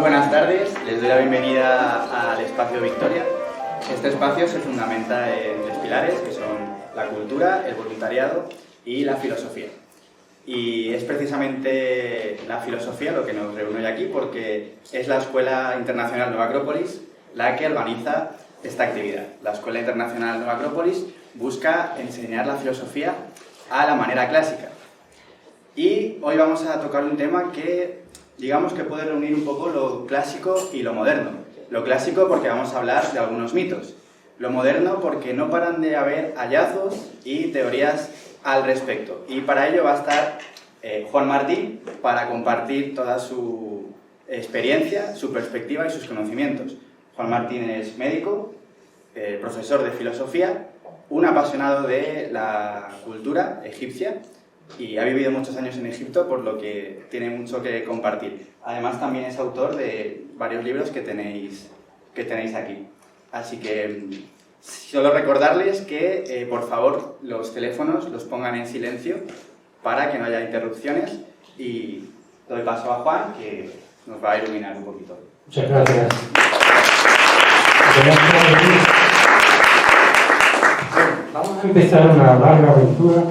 buenas tardes, les doy la bienvenida al Espacio Victoria. Este espacio se fundamenta en tres pilares, que son la cultura, el voluntariado y la filosofía. Y es precisamente la filosofía lo que nos reúne hoy aquí, porque es la Escuela Internacional Nueva Acrópolis la que organiza esta actividad. La Escuela Internacional Nueva Acrópolis busca enseñar la filosofía a la manera clásica. Y hoy vamos a tocar un tema que, digamos que puede reunir un poco lo clásico y lo moderno. Lo clásico porque vamos a hablar de algunos mitos. Lo moderno porque no paran de haber hallazgos y teorías al respecto. Y para ello va a estar Juan Martín para compartir toda su experiencia, su perspectiva y sus conocimientos. Juan Martín es médico, profesor de filosofía, un apasionado de la cultura egipcia y ha vivido muchos años en Egipto, por lo que tiene mucho que compartir. Además, también es autor de varios libros que tenéis aquí. Así que solo recordarles que, por favor, los teléfonos los pongan en silencio para que no haya interrupciones, y doy paso a Juan, que nos va a iluminar un poquito. Muchas gracias. Vamos a empezar una larga aventura.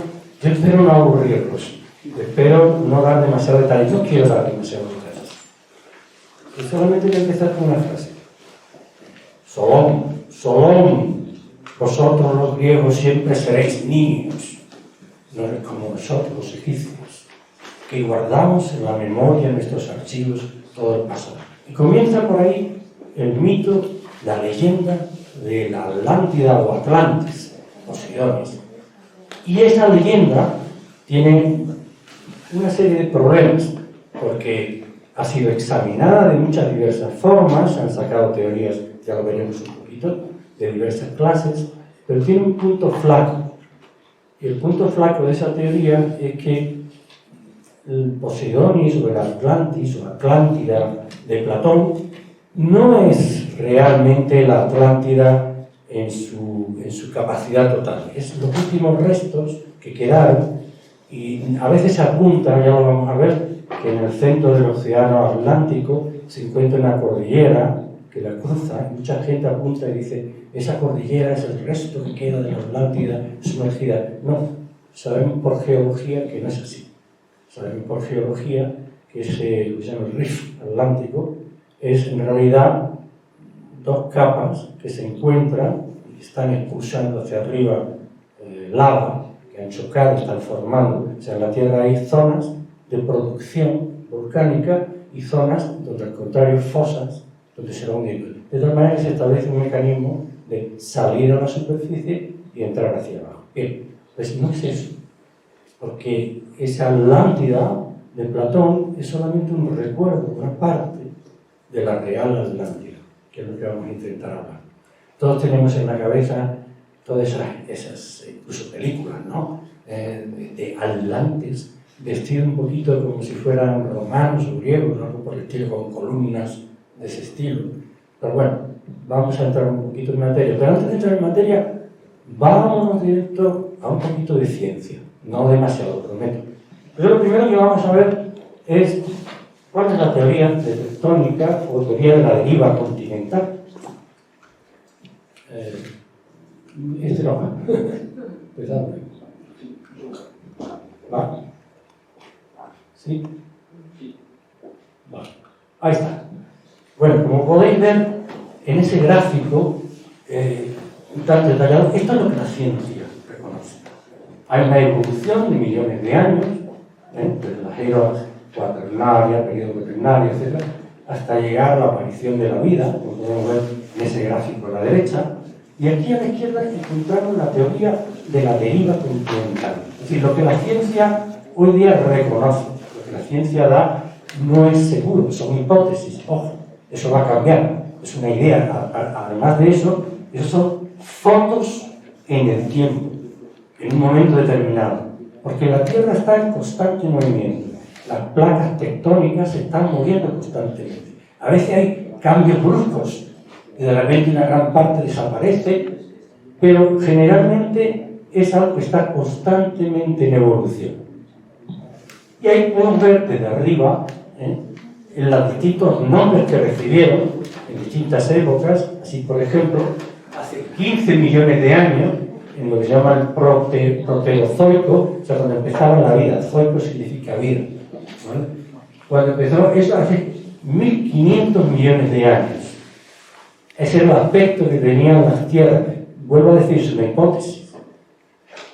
Yo espero no aburrirlos. Espero no dar demasiado detalle. No quiero dar demasiados detalles. Yo solamente voy a empezar con una frase. Solón, Solón, vosotros los griegos siempre seréis niños, no como nosotros los egipcios, que guardamos en la memoria de nuestros archivos todo el pasado. Y comienza por ahí el mito, la leyenda de la Atlántida o Atlantis, Posidones. Y esa leyenda tiene una serie de problemas, porque ha sido examinada de muchas diversas formas, se han sacado teorías, ya lo veremos un poquito, de diversas clases, pero tiene un punto flaco. Y el punto flaco de esa teoría es que el Posidonis o el Atlantis o Atlántida de Platón no es realmente la Atlántida en su capacidad total. Es los últimos restos que quedaron, y a veces se apunta, ya lo vamos a ver, que en el centro del océano Atlántico se encuentra una cordillera que la cruza, y mucha gente apunta y dice, esa cordillera es el resto que queda de la Atlántida sumergida. No, sabemos por geología que no es así. Sabemos por geología que ese, lo que se llama el Rift Atlántico, es en realidad dos capas que se encuentran y están expulsando hacia arriba lava, que han chocado, están formando. O sea, en la Tierra hay zonas de producción volcánica y zonas donde, al contrario, fosas, donde se va hundiendo. De tal manera que se establece un mecanismo de salir a la superficie y entrar hacia abajo. Bien, pues no es eso, porque esa Atlántida de Platón es solamente un recuerdo, una parte de la real Atlántida, que es lo que vamos a intentar hablar. Todos tenemos en la cabeza todas esas incluso películas, ¿no? De atlantes, vestidos un poquito como si fueran romanos o griegos, algo por el estilo, con columnas de ese estilo. Pero bueno, vamos a entrar un poquito en materia. Pero antes de entrar en materia, vámonos directo a un poquito de ciencia. No demasiado, prometo. Pero lo primero que vamos a ver es cuál es la teoría de tectónica o teoría de la deriva continental. Este no va. Cuidado. ¿Va? ¿Sí? Va. Ahí está. Bueno, como podéis ver en ese gráfico tan detallado, esto es lo que la ciencia reconoce. Hay una evolución de millones de años, desde las eras cuaternaria, periodo cuaternario, etc., hasta llegar a la aparición de la vida, como podemos ver en ese gráfico a la derecha. Y aquí a la izquierda encontramos la teoría de la deriva continental. Es decir, lo que la ciencia hoy día reconoce, lo que la ciencia da, no es seguro, son hipótesis. Ojo, eso va a cambiar, es una idea. Además de eso, esos son fotos en el tiempo, en un momento determinado. Porque la Tierra está en constante movimiento. Las placas tectónicas se están moviendo constantemente. A veces hay cambios bruscos y de repente una gran parte desaparece, pero generalmente es algo que está constantemente en evolución. Y ahí podemos ver desde arriba en los distintos nombres que recibieron en distintas épocas. Así, por ejemplo, hace 15 millones de años, en lo que se llama el proterozoico, o sea, cuando empezaba la vida. Zoico significa vida, ¿vale? Cuando empezó eso hace 1500 millones de años. Ese es el aspecto que tenían las tierras. Vuelvo a decir, es una hipótesis.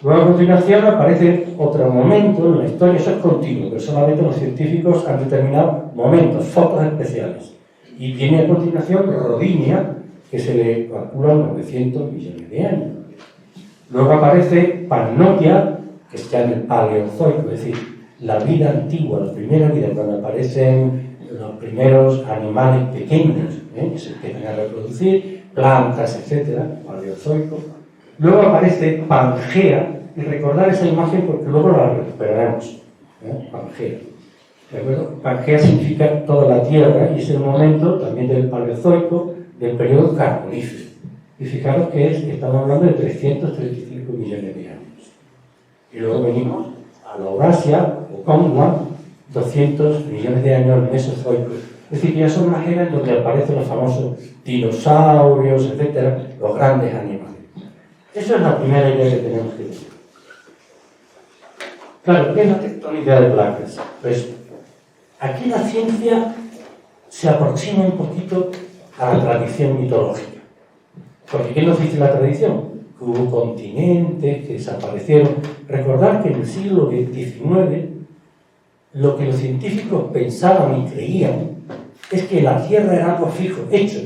Luego a continuación aparece otro momento en la historia, eso es continuo, pero solamente los científicos han determinado momentos, fotos especiales. Y viene a continuación Rodinia, que se le calcula 900 millones de años. Luego aparece Pannotia, que está en el Paleozoico, es decir, la vida antigua, la primera vida, cuando aparecen los primeros animales pequeños, que se empiezan a reproducir, plantas, etc., Paleozoico. Luego aparece Pangea, y recordar esa imagen porque luego la recuperaremos. Pangea. ¿De acuerdo? Pangea significa toda la Tierra y es el momento también del Paleozoico, del periodo Carbonífero. Y fijaros que estamos hablando de 335 millones de años. Y luego venimos a la Eurasia, o Gondwana, 200 millones de años al Mesozoico. Es decir, que ya son las eras donde aparecen los famosos dinosaurios, etcétera, los grandes animales. Esa es la primera idea que tenemos que decir. Claro, ¿qué es la tectónica de placas? Pues aquí la ciencia se aproxima un poquito a la tradición mitológica. Porque ¿qué nos dice la tradición? Que hubo continentes que desaparecieron. Recordad que en el siglo XIX lo que los científicos pensaban y creían es que la Tierra era algo fijo, hecho.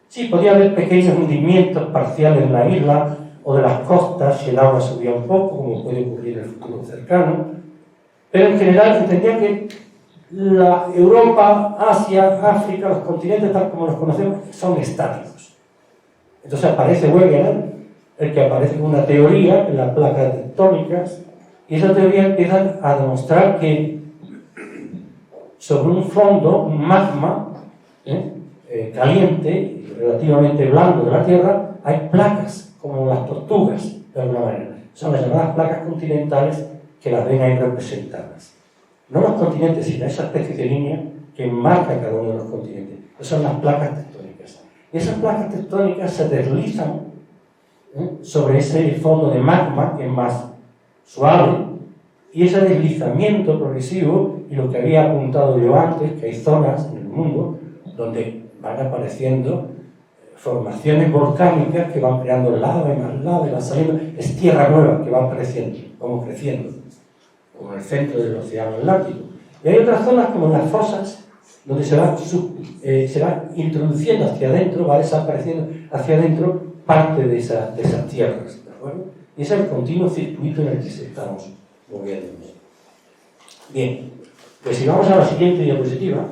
Sí, podía haber pequeños hundimientos parciales en la isla o de las costas si el agua subía un poco, como puede ocurrir en el futuro cercano, pero en general entendían que la Europa, Asia, África, los continentes tal como los conocemos, son estáticos. Entonces aparece Wegener, el que aparece con una teoría en las placas tectónicas, y esa teoría empieza a demostrar que sobre un fondo, un magma caliente y relativamente blando de la Tierra, hay placas, como las tortugas, de alguna manera. Son las llamadas placas continentales que las ven ahí representadas. No los continentes, sino esa especie de línea que enmarca cada uno de los continentes. Esas son las placas tectónicas. Y esas placas tectónicas se deslizan sobre ese fondo de magma que es más suave, y ese deslizamiento progresivo, y lo que había apuntado yo antes, que hay zonas en el mundo donde van apareciendo formaciones volcánicas que van creando lava y más lava y van saliendo, es tierra nueva que va apareciendo, como creciendo, como en el centro del océano Atlántico. Y hay otras zonas como las fosas, donde se va introduciendo hacia adentro, va desapareciendo hacia adentro parte de esas tierras, ¿de acuerdo? Y ese es el continuo circuito en el que estamos moviendo. Bien, pues si vamos a la siguiente diapositiva,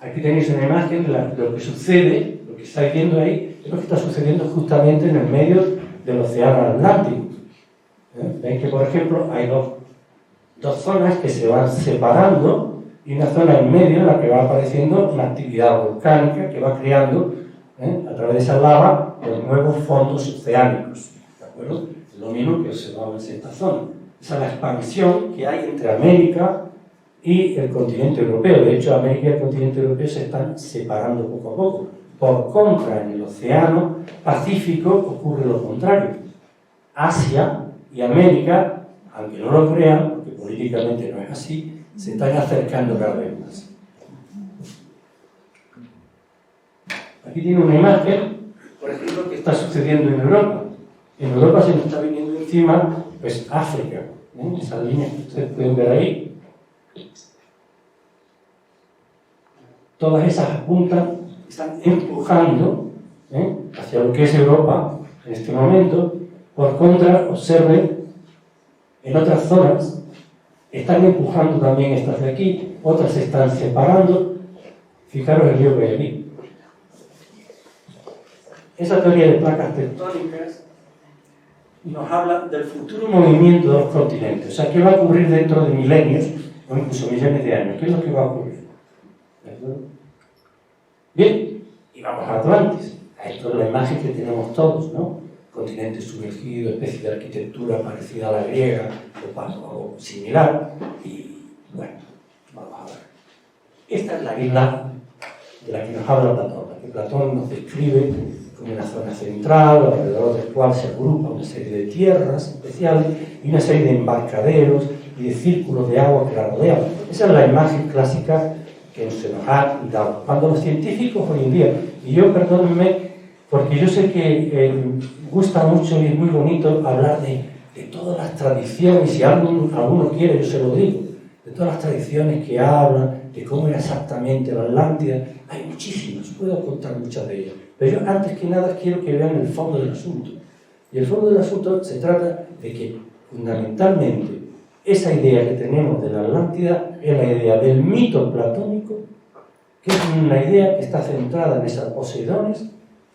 aquí tenéis una imagen de lo que sucede, lo que estáis viendo ahí, es lo que está sucediendo justamente en el medio del océano Atlántico. Veis que, por ejemplo, hay dos zonas que se van separando y una zona en medio en la que va apareciendo una actividad volcánica que va creando, a través de esa lava, los nuevos fondos oceánicos. ¿De acuerdo? Es lo mismo que observamos en esta zona. Esa es la expansión que hay entre América y el continente europeo. De hecho, América y el continente europeo se están separando poco a poco. Por contra, en el océano Pacífico ocurre lo contrario. Asia y América, aunque no lo crean, porque políticamente no es así, se están acercando cada vez más. Aquí tiene una imagen, por ejemplo, que está sucediendo en Europa. En Europa se nos está viniendo encima, pues, África. Esas líneas que ustedes pueden ver ahí. Todas esas apuntan, están empujando hacia lo que es Europa en este momento. Por contra, observen, en otras zonas están empujando también estas de aquí, otras se están separando. Fijaros el río que hay aquí. Esa teoría de placas tectónicas nos habla del futuro movimiento de los continentes. O sea, ¿qué va a ocurrir dentro de milenios o incluso millones de años? ¿Qué es lo que va a ocurrir? ¿De acuerdo? Bien, y vamos a Atlantis. Esto es la imagen que tenemos todos, ¿no? Continente sumergido, especie de arquitectura parecida a la griega o similar. Y bueno, Vamos a ver. Esta es la isla de la que nos habla Platón, la que Platón nos describe como una zona central, alrededor del cual se agrupa una serie de tierras especiales y una serie de embarcaderos y de círculos de agua que la rodean. Esa es la imagen clásica que se nos ha dado. Cuando los científicos hoy en día, y yo, perdónenme, porque yo sé que gusta mucho y es muy bonito hablar de todas las tradiciones, si alguno quiere, yo se lo digo, de todas las tradiciones que hablan de cómo era exactamente la Atlántida. Hay muchísimas, puedo contar muchas de ellas. Pero yo, antes que nada, quiero que vean el fondo del asunto. Y el fondo del asunto se trata de que, fundamentalmente, esa idea que tenemos de la Atlántida es la idea del mito platónico, que es una idea que está centrada en esas Poseidones,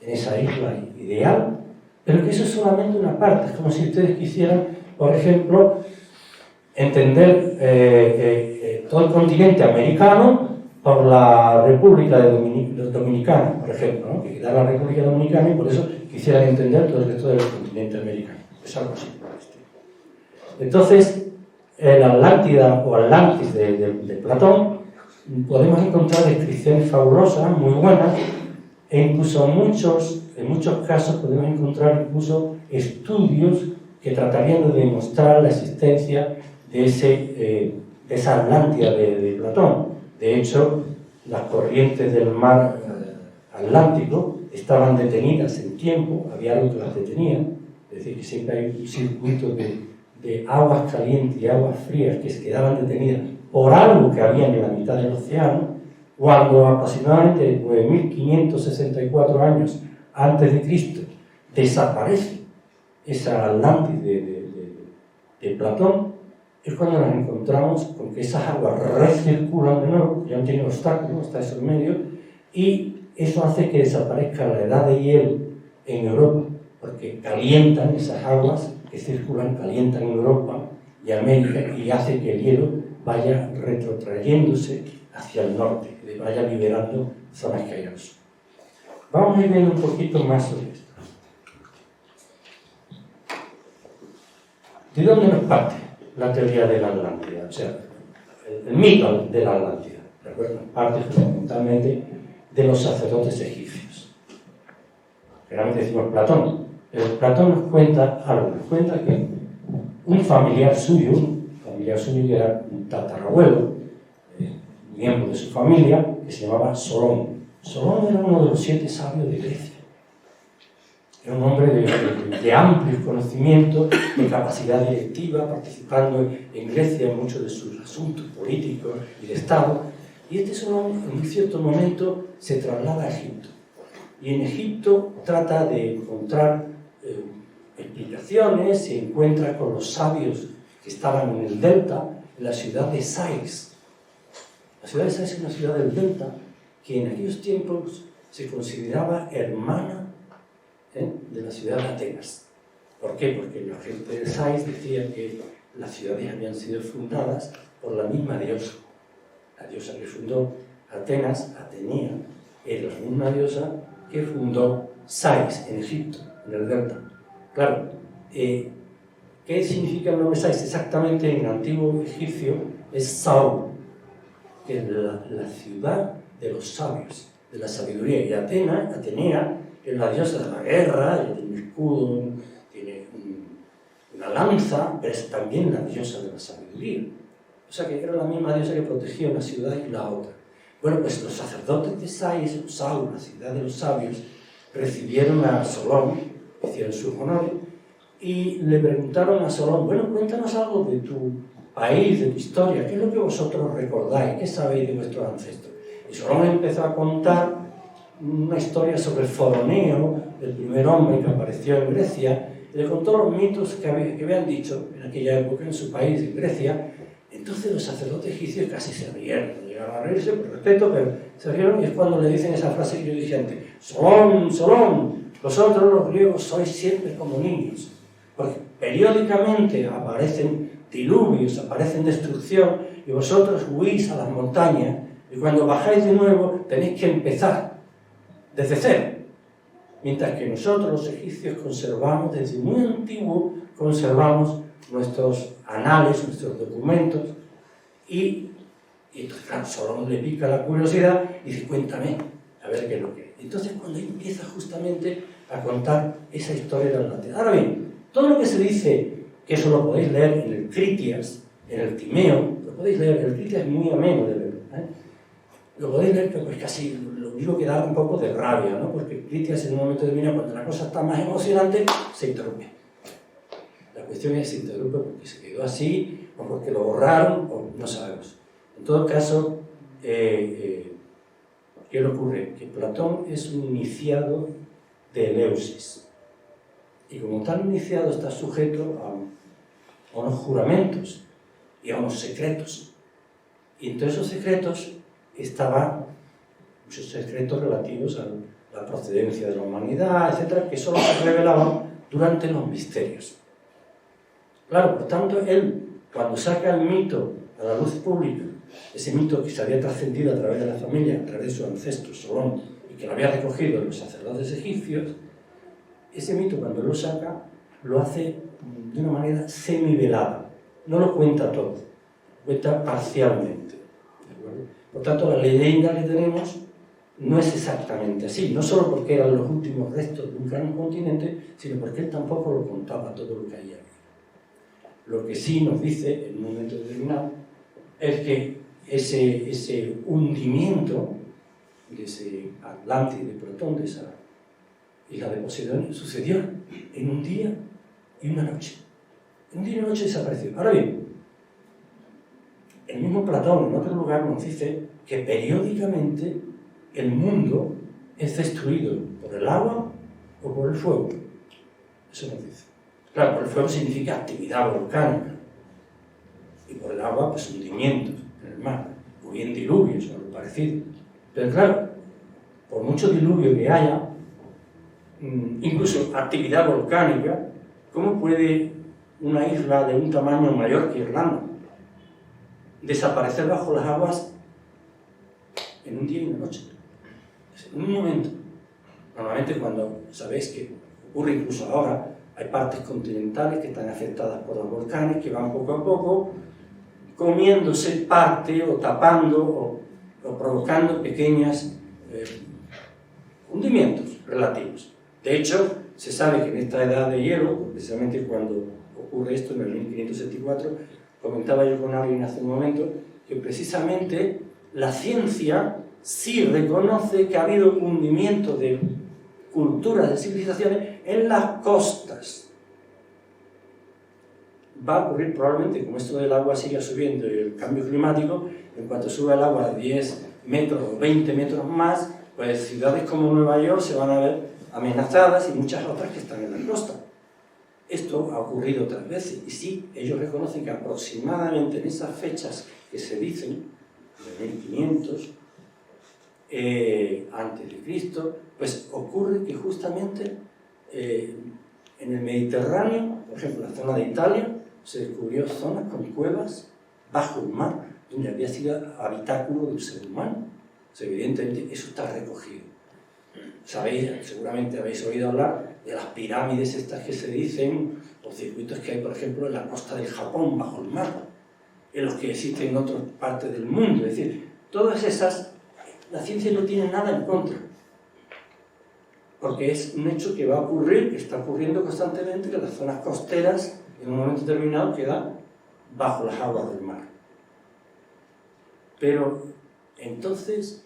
en esa isla ideal, pero que eso es solamente una parte. Es como si ustedes quisieran, por ejemplo, entender todo el continente americano por la República Dominicana, por ejemplo, ¿no? Que queda la República Dominicana y por eso quisieran entender todo el resto del continente americano. Es algo así. Entonces, la Atlántida o Atlantis de Platón, podemos encontrar descripciones fabulosas, muy buenas, e incluso en muchos casos podemos encontrar incluso estudios que tratarían de demostrar la existencia de esa Atlántida de Platón. De hecho, las corrientes del mar Atlántico estaban detenidas en tiempo, había algo que las detenía, es decir, que siempre hay un circuito de aguas calientes y aguas frías que se quedaban detenidas por algo que había en la mitad del océano, cuando aproximadamente 9.564 años antes de Cristo desaparece esa Atlántida de Platón, es cuando nos encontramos con que esas aguas recirculan de nuevo, ya no tienen obstáculos, está eso en medio, y eso hace que desaparezca la edad de hielo en Europa, porque calientan esas aguas que circulan, calientan en Europa y América, y hace que el hielo vaya retrotrayéndose hacia el norte, vaya liberando zonas que hay al sur. Vamos a ir viendo un poquito más sobre esto. ¿De dónde nos parte la teoría de la Atlántida? O sea, el mito de la Atlántida. ¿Recuerdan? Parte fundamentalmente de los sacerdotes egipcios. Realmente decimos Platón. Pero Platón nos cuenta algo. Nos cuenta que un familiar suyo que era un tatarabuelo, miembro de su familia, que se llamaba Solón. Solón era uno de los 7 sabios de Grecia. Era un hombre de amplio conocimiento, de capacidad directiva, participando en Grecia en muchos de sus asuntos políticos y de Estado. Y este Solón, en un cierto momento, se traslada a Egipto. Y en Egipto trata de encontrar explicaciones, se encuentra con los sabios que estaban en el delta, en la ciudad de Sais. La ciudad de Sais es una ciudad del delta que en aquellos tiempos se consideraba hermana de la ciudad de Atenas. ¿Por qué? Porque la gente de Sais decía que las ciudades habían sido fundadas por la misma diosa. La diosa que fundó Atenas, Atenea, era la misma diosa que fundó Sais en Egipto, en el delta. Claro, ¿qué significa el nombre Sais? Exactamente en antiguo egipcio es Sau, que es la ciudad de los sabios, de la sabiduría. Y Atenea, es la diosa de la guerra, ella tiene un escudo, tiene una lanza, pero es también la diosa de la sabiduría. O sea que era la misma diosa que protegía una ciudad y la otra. Bueno, pues los sacerdotes de Sais, Sau, la ciudad de los sabios, recibieron a Solón, hicieron sus honores, y le preguntaron a Solón, bueno, cuéntanos algo de tu país, de tu historia, ¿qué es lo que vosotros recordáis? ¿Qué sabéis de vuestros ancestros? Y Solón empezó a contar una historia sobre Foroneo, el primer hombre que apareció en Grecia, y le contó los mitos que habían dicho en aquella época en su país, en Grecia. Entonces los sacerdotes egipcios casi se rieron, no llegaron a reírse por respeto, pero se rieron, y es cuando le dicen esa frase que yo dije antes: Solón, Solón, vosotros los griegos sois siempre como niños, porque periódicamente aparecen diluvios, aparecen destrucción, y vosotros huís a las montañas, y cuando bajáis de nuevo tenéis que empezar desde cero. Mientras que nosotros los egipcios conservamos, desde muy antiguo, conservamos nuestros anales, nuestros documentos, y Y entonces, claro, solo le pica la curiosidad y dice, cuéntame, a ver qué es lo que es. Entonces, cuando empieza justamente a contar esa historia de la Atlántida. Ahora bien, todo lo que se dice, que eso lo podéis leer en el Critias, en el Timeo, lo podéis leer, el Critias es muy ameno de leer, ¿eh? Lo podéis leer, pero pues casi lo único que da un poco de rabia, ¿no? Porque Critias en un momento determinado, cuando la cosa está más emocionante, se interrumpe. La cuestión es si se interrumpe porque se quedó así, o porque lo borraron, o no sabemos. En todo caso, ¿qué le ocurre? Que Platón es un iniciado de Eleusis. Y como tal iniciado está sujeto a unos juramentos y a unos secretos. Y entre esos secretos estaban muchos secretos relativos a la procedencia de la humanidad, etcétera, que solo se revelaban durante los misterios. Claro, por tanto, él, cuando saca el mito a la luz pública, ese mito que se había trascendido a través de la familia, a través de su ancestro Solón, y que lo había recogido los sacerdotes egipcios, ese mito, cuando lo saca, lo hace de una manera semivelada. No lo cuenta todo, lo cuenta parcialmente. ¿De acuerdo? Por tanto, la leyenda que tenemos no es exactamente así, no solo porque eran los últimos restos de un gran continente, sino porque él tampoco lo contaba todo lo que había. Lo que sí nos dice, en un momento determinado, es que ese hundimiento de ese Atlántida de Platón, de esa isla de Poseidón, sucedió en un día y una noche. En un día y una noche desapareció. Ahora bien, el mismo Platón en otro lugar nos dice que periódicamente el mundo es destruido por el agua o por el fuego. Eso nos dice. Claro, por el fuego significa actividad volcánica. Y por el agua, pues hundimientos en el mar. O bien diluvios o algo parecido. Pero claro, por mucho diluvio que haya, incluso actividad volcánica, ¿cómo puede una isla de un tamaño mayor que Irlanda desaparecer bajo las aguas en un día y una noche? En un momento. Normalmente cuando sabéis que ocurre incluso ahora, hay partes continentales que están afectadas por los volcanes, que van poco a poco comiéndose parte o tapando o provocando pequeños hundimientos relativos. De hecho, se sabe que en esta edad de hielo, precisamente cuando ocurre esto en el 1574, comentaba yo con alguien hace un momento, que precisamente la ciencia sí reconoce que ha habido un hundimiento de culturas, de civilizaciones en las costas. Va a ocurrir probablemente, como esto del agua siga subiendo y el cambio climático, en cuanto suba el agua a 10 metros o 20 metros más, pues ciudades como Nueva York se van a ver amenazadas y muchas otras que están en la costa. Esto ha ocurrido otras veces y sí, ellos reconocen que aproximadamente en esas fechas que se dicen, de 1500 antes de Cristo, pues ocurre que justamente en el Mediterráneo, por ejemplo, en la zona de Italia, se descubrió zonas con cuevas bajo el mar, donde había sido habitáculo del ser humano. O sea, evidentemente eso está recogido. Sabéis, seguramente habéis oído hablar de las pirámides estas que se dicen, los circuitos que hay, por ejemplo, en la costa del Japón, bajo el mar, en los que existen en otras partes del mundo. Es decir, todas esas, la ciencia no tiene nada en contra, porque es un hecho que va a ocurrir, que está ocurriendo constantemente, que las zonas costeras, en un momento determinado, quedan bajo las aguas del mar. Pero, entonces,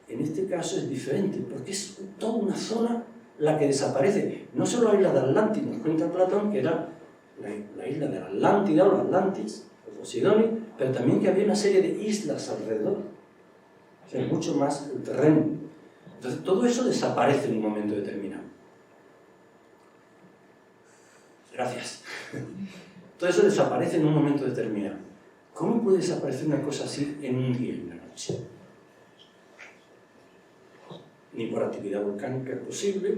en este caso es diferente, porque es toda una zona la que desaparece. No solo la isla de Atlántida, nos cuenta Platón que era la isla de la Atlántida o la Atlantis, o Posidonia, pero también que había una serie de islas alrededor. O sea, mucho más el terreno. Entonces, todo eso desaparece en un momento determinado. Gracias. Todo eso desaparece en un momento determinado. ¿Cómo puede desaparecer una cosa así en un día y una noche? Ni por actividad volcánica es posible,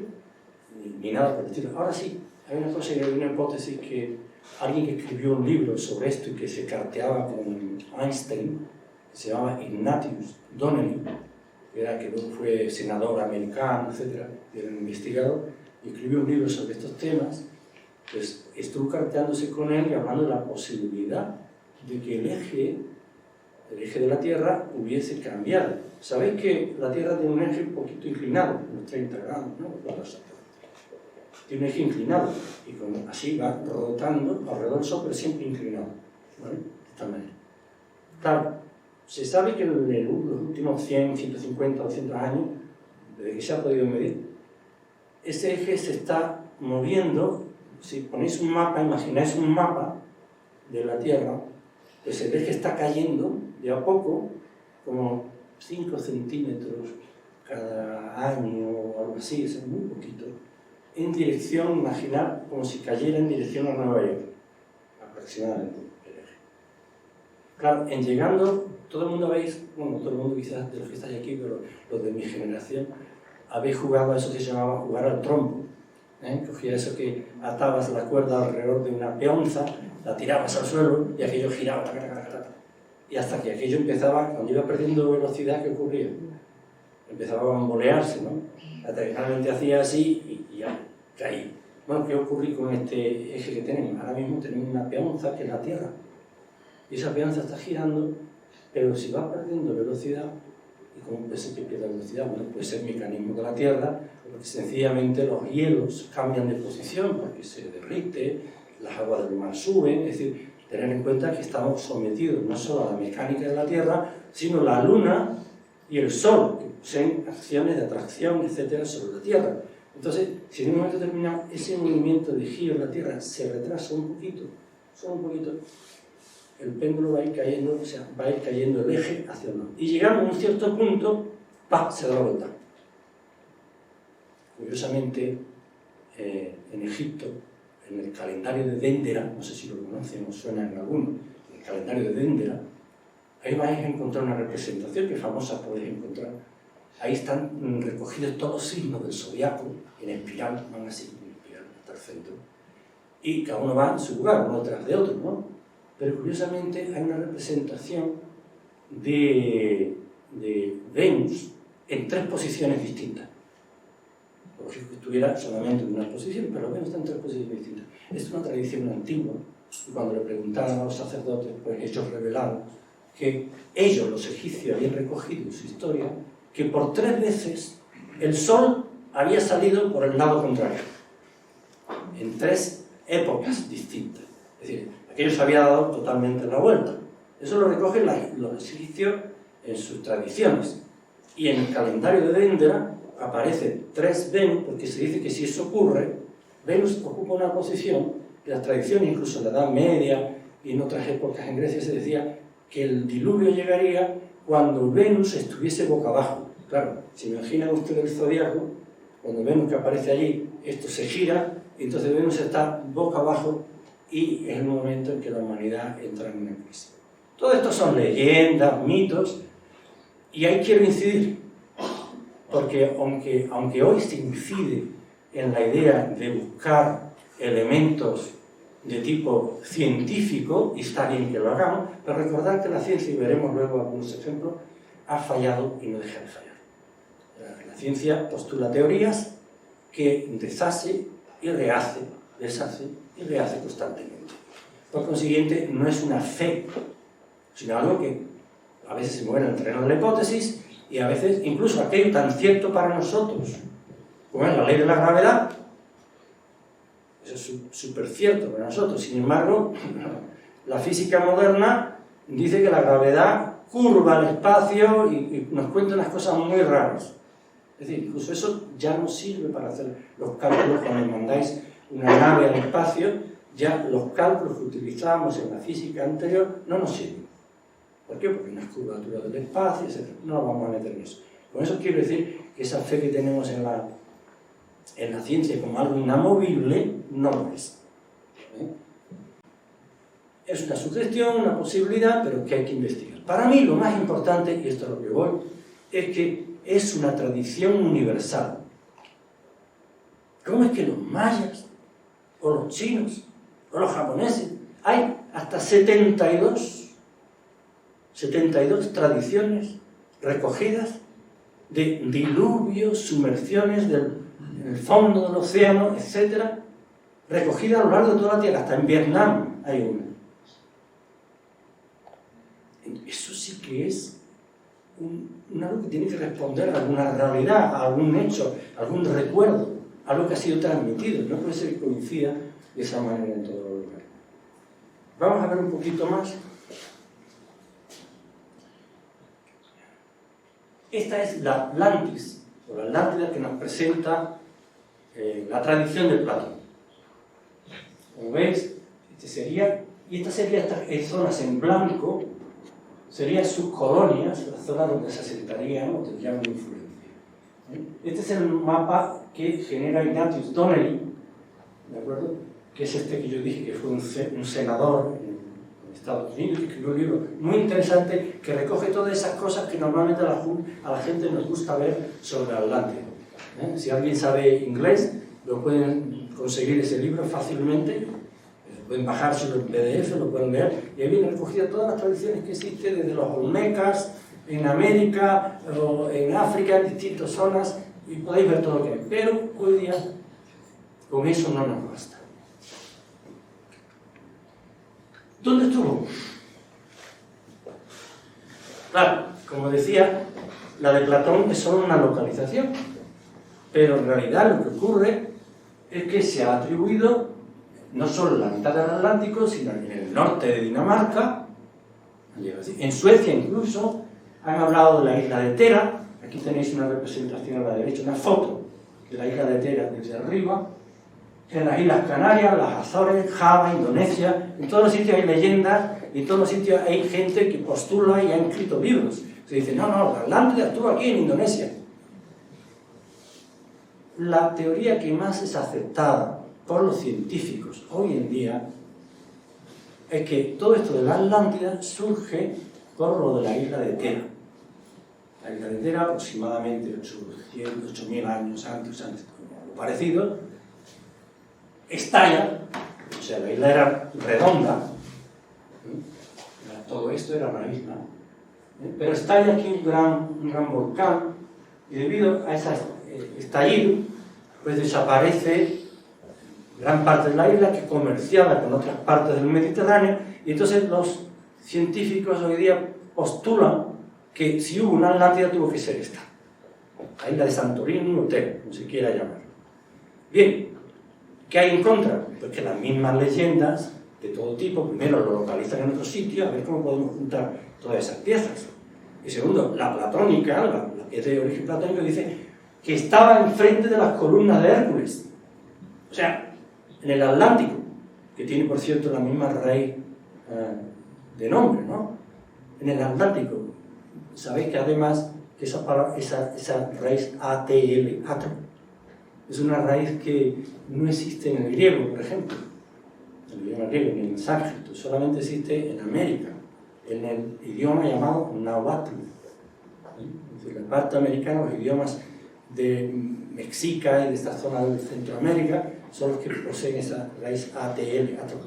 ni nada por el estilo. Ahora sí, hay una cosa, hay una hipótesis que alguien que escribió un libro sobre esto y que se carteaba con Einstein, que se llamaba Ignatius Donnelly, que luego fue senador americano, etc., era un investigador, y escribió un libro sobre estos temas, pues estuvo carteándose con él y hablando de la posibilidad de que el eje el eje de la Tierra hubiese cambiado. Sabéis que la Tierra tiene un eje un poquito inclinado, unos 30 grados, ¿no? Tiene un eje inclinado y así va rotando alrededor del Sol, pero siempre inclinado, ¿vale? De esta manera. Claro, se sabe que en los últimos 100, 150, 200 años, desde que se ha podido medir, ese eje se está moviendo. Si ponéis un mapa, imagináis un mapa de la Tierra, pues el eje está cayendo de a poco, como 5 centímetros cada año o algo así, es muy poquito, en dirección, imaginar como si cayera en dirección a Nueva York, aproximadamente el eje. Claro, en llegando, todo el mundo veis, bueno, todo el mundo quizás de los que estáis aquí, pero los de mi generación, habéis jugado a eso que se llamaba jugar al trompo. Cogía eso que atabas la cuerda alrededor de una peonza, la tirabas al suelo y aquello giraba, y hasta que aquello empezaba, cuando iba perdiendo velocidad, ¿qué ocurría? Empezaba a bambolearse, ¿no? Hasta que finalmente hacía así y ya caía. Bueno, ¿qué ocurre con este eje que tenemos? Ahora mismo tenemos una peonza que es la Tierra, y esa peonza está girando, pero si va perdiendo velocidad, ¿y cómo puede ser que pierda velocidad? Bueno, puede ser mecanismo de la Tierra, porque sencillamente los hielos cambian de posición porque se derrite, las aguas del mar suben, es decir, tener en cuenta que estamos sometidos no solo a la mecánica de la Tierra, sino la Luna y el Sol, que poseen acciones de atracción, etcétera, sobre la Tierra. Entonces, si en un momento determinado ese movimiento de giro de la Tierra se retrasa un poquito, solo un poquito, el péndulo va a ir cayendo, o sea, va a ir cayendo el eje hacia el norte. Y llegando a un cierto punto, ¡pam!, se da la vuelta. Curiosamente, en Egipto, en el calendario de Dendera, no sé si lo conocen o suena en alguno, en el calendario de Dendera, ahí vais a encontrar una representación que famosa podéis encontrar. Ahí están recogidos todos los signos del zodiaco, en espiral, van así, en espiral hasta el centro. Y cada uno va en su lugar, uno tras de otro, ¿no? Pero curiosamente hay una representación de Venus en 3 posiciones distintas. Lógico que estuviera solamente en una posición, pero Venus está en 3 posiciones distintas. Es una tradición antigua, y cuando le preguntaron a los sacerdotes, pues ellos revelaron que ellos, los egipcios, habían recogido en su historia que por 3 veces el Sol había salido por el lado contrario, en 3 épocas distintas. Es decir, aquello se había dado totalmente la vuelta. Eso lo recogen los egipcios en sus tradiciones. Y en el calendario de Dendera aparecen 3 Venus, porque se dice que si eso ocurre, Venus ocupa una posición, y las tradiciones, incluso en la Edad Media y en otras épocas en Grecia, se decía que el diluvio llegaría cuando Venus estuviese boca abajo. Claro, si imaginan ustedes el zodiaco, cuando Venus que aparece allí, esto se gira, y entonces Venus está boca abajo, y es el momento en que la humanidad entra en una crisis. Todo esto son leyendas, mitos, y ahí quiero incidir, porque aunque hoy se incide en la idea de buscar elementos de tipo científico, y está bien que lo hagamos, pero recordar que la ciencia, y veremos luego algunos ejemplos, ha fallado y no deja de fallar. La ciencia postula teorías que deshace y rehace, deshace y rehace constantemente. Por consiguiente, no es una fe, sino algo que a veces se mueve en el terreno de la hipótesis, y a veces incluso aquello tan cierto para nosotros como es la ley de la gravedad, eso es súper cierto para nosotros. Sin embargo, la física moderna dice que la gravedad curva el espacio y nos cuenta unas cosas muy raras. Es decir, incluso eso ya no sirve para hacer los cálculos cuando mandáis una nave al espacio, ya los cálculos que utilizábamos en la física anterior no nos sirven. ¿Por qué? Porque hay unas curvaturas del espacio, etc. No nos vamos a meter en eso. Con eso quiero decir que esa fe que tenemos en la ciencia como algo inamovible, no lo es. Es una sugestión, una posibilidad, pero que hay que investigar. Para mí lo más importante, y esto es lo que voy, es que es una tradición universal. ¿Cómo es que los mayas, o los chinos, o los japoneses, hay hasta 72 tradiciones recogidas de diluvios, sumersiones en el fondo del océano, etcétera, recogidas a lo largo de toda la Tierra, hasta en Vietnam hay una. Eso sí que es algo que tiene que responder a alguna realidad, a algún hecho, a algún recuerdo, algo que ha sido transmitido. No puede ser que coincida de esa manera en todos los lugares. Vamos a ver un poquito más. Esta es la Atlantis, o la Atlántida que nos presenta la tradición de Platón. Como veis, estas zonas en blanco serían sus colonias, las zonas donde se asentarían o tendrían una influencia. Este es el mapa que genera Ignatius Donnelly, ¿de acuerdo? Que es este que yo dije que fue un senador en Estados Unidos, que escribió un libro muy interesante que recoge todas esas cosas que normalmente a la gente nos gusta ver sobre Atlántida. Si alguien sabe inglés, lo pueden conseguir ese libro fácilmente. Pueden bajárselo en PDF, lo pueden ver, y ahí vienen recogidas todas las tradiciones que existen, desde los olmecas, en América, o en África, en distintas zonas, y podéis ver todo lo que hay. Pero hoy día, con eso no nos basta. ¿Dónde estuvo? Claro, como decía, la de Platón es solo una localización, pero en realidad lo que ocurre es que se ha atribuido no solo en la mitad del Atlántico, sino en el norte de Dinamarca, en Suecia incluso, han hablado de la isla de Tera. Aquí tenéis una representación a la derecha, una foto de la isla de Tera desde arriba. En las Islas Canarias, las Azores, Java, Indonesia, en todos los sitios hay leyendas, y en todos los sitios hay gente que postula y ha escrito libros. Se dice, no, la Atlántida estuvo aquí en Indonesia. La teoría que más es aceptada por los científicos hoy en día es que todo esto de la Atlántida surge por lo de la isla de Tera. La isla de Tera, aproximadamente 8.000 años antes, algo parecido, estalla, o sea, la isla era redonda, todo esto era una isla, pero estalla aquí un gran volcán, y debido a ese estallido, pues desaparece gran parte de la isla que comerciaba con otras partes del Mediterráneo, y entonces los científicos hoy día postulan que si hubo una Atlántida tuvo que ser esta, la isla de Santorini o Tera, como se quiera llamar. Bien, ¿qué hay en contra? Pues que las mismas leyendas de todo tipo, primero lo localizan en otro sitio, a ver cómo podemos juntar todas esas piezas. Y segundo, la platónica, la pieza de origen platónico, dice que estaba enfrente de las columnas de Hércules. O sea, en el Atlántico, que tiene, por cierto, la misma raíz de nombre, ¿no? En el Atlántico, sabéis que además esa raíz ATL, atro, es una raíz que no existe en el griego, por ejemplo, en el idioma griego, ni en el sánscrito, solamente existe en América, en el idioma llamado náhuatl. Es decir, la parte americana, los idiomas de Mexica y de esta zona de Centroamérica son los que poseen esa raíz ATL, atro,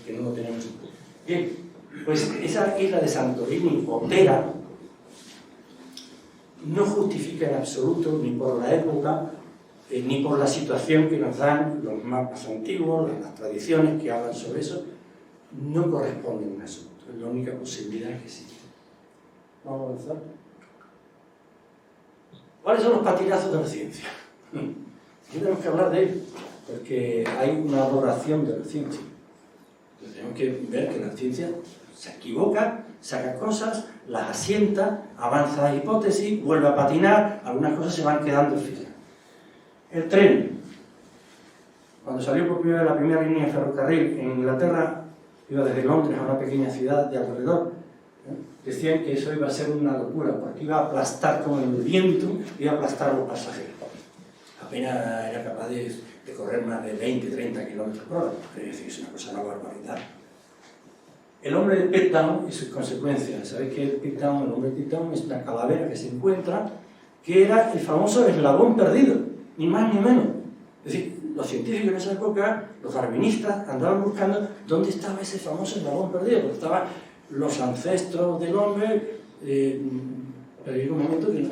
que no lo tenemos. Bien, pues esa isla de Santorini o Tera no justifica en absoluto, ni por la época, ni por la situación que nos dan los mapas antiguos, las tradiciones que hablan sobre eso, no corresponden en absoluto. Es la única posibilidad que existe. Vamos a avanzar. ¿Cuáles son los patinazos de la ciencia? Aquí tenemos que hablar de ello, porque hay una adoración de la ciencia. Entonces tenemos que ver que la ciencia se equivoca, saca cosas, las asienta, avanza la hipótesis, vuelve a patinar, algunas cosas se van quedando en fila. El tren. Cuando salió por primera vez la primera línea de ferrocarril en Inglaterra, iba desde Londres a una pequeña ciudad de alrededor, decían que eso iba a ser una locura, porque iba a aplastar con el viento, iba a aplastar a los pasajeros. Apenas era capaz de correr más de 20-30 kilómetros por hora, es decir, es una cosa, una barbaridad. El hombre de Piltdown y sus consecuencias. ¿Sabéis que el Piltdown, el hombre de Piltdown es una calavera que se encuentra, que era el famoso eslabón perdido, ni más ni menos? Es decir, los científicos en esa época, los darwinistas, andaban buscando dónde estaba ese famoso eslabón perdido, porque estaban los ancestros del hombre, pero llega un momento que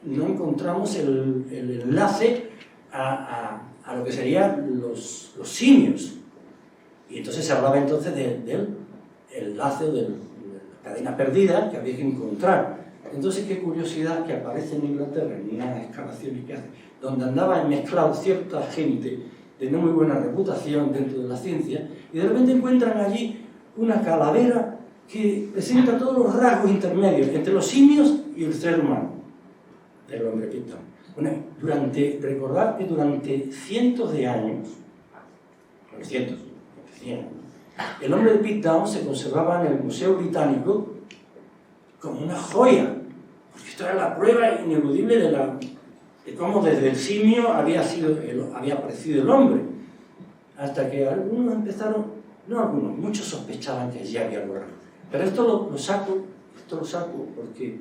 no encontramos el enlace a lo que serían los simios. Y entonces se hablaba entonces del enlace de cadena perdida que había que encontrar. Entonces, qué curiosidad que aparece en Inglaterra, en unas excavaciones que hace, donde andaban mezclados cierta gente de no muy buena reputación dentro de la ciencia, y de repente encuentran allí una calavera que presenta todos los rasgos intermedios entre los simios y el ser humano, del hombre Pitcairn. Bueno, recordad que durante cientos de años, el hombre de Pitcairn se conservaba en el Museo Británico como una joya, porque esto era la prueba ineludible de cómo desde el simio había aparecido el hombre, hasta que algunos empezaron, no algunos, muchos sospechaban que allí había algo raro. Pero esto lo saco porque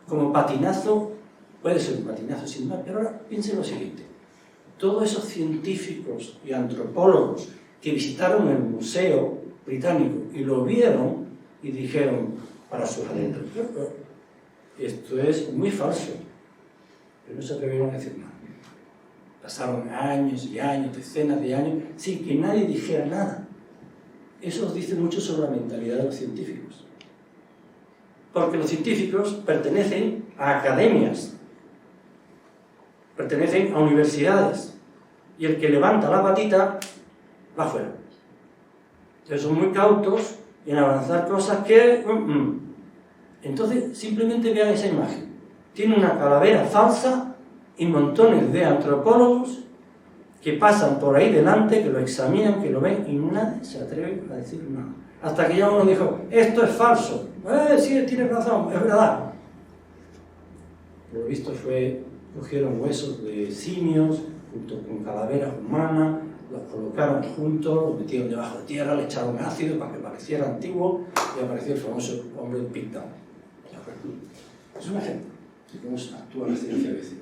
como patinazo, puede ser un patinazo sin más, pero ahora piensen lo siguiente: todos esos científicos y antropólogos que visitaron el Museo Británico y lo vieron y dijeron para sus adentros, esto es muy falso, pero no se atrevieron a decir nada. Pasaron años y años, decenas de años, sin que nadie dijera nada. Eso nos dice mucho sobre la mentalidad de los científicos. Porque los científicos pertenecen a academias, pertenecen a universidades, y el que levanta la patita va afuera. Entonces son muy cautos en avanzar cosas que... Entonces, simplemente vean esa imagen. Tiene una calavera falsa y montones de antropólogos que pasan por ahí delante, que lo examinan, que lo ven, y nadie se atreve a decir nada. Hasta que ya uno dijo, esto es falso. Sí, tienes razón, es verdad. Por lo visto cogieron huesos de simios, junto con calaveras humanas, los colocaron juntos, los metieron debajo de tierra, le echaron ácido para que pareciera antiguo, y apareció el famoso hombre Pitcairn. Es un ejemplo de cómo actúa la ciencia a veces.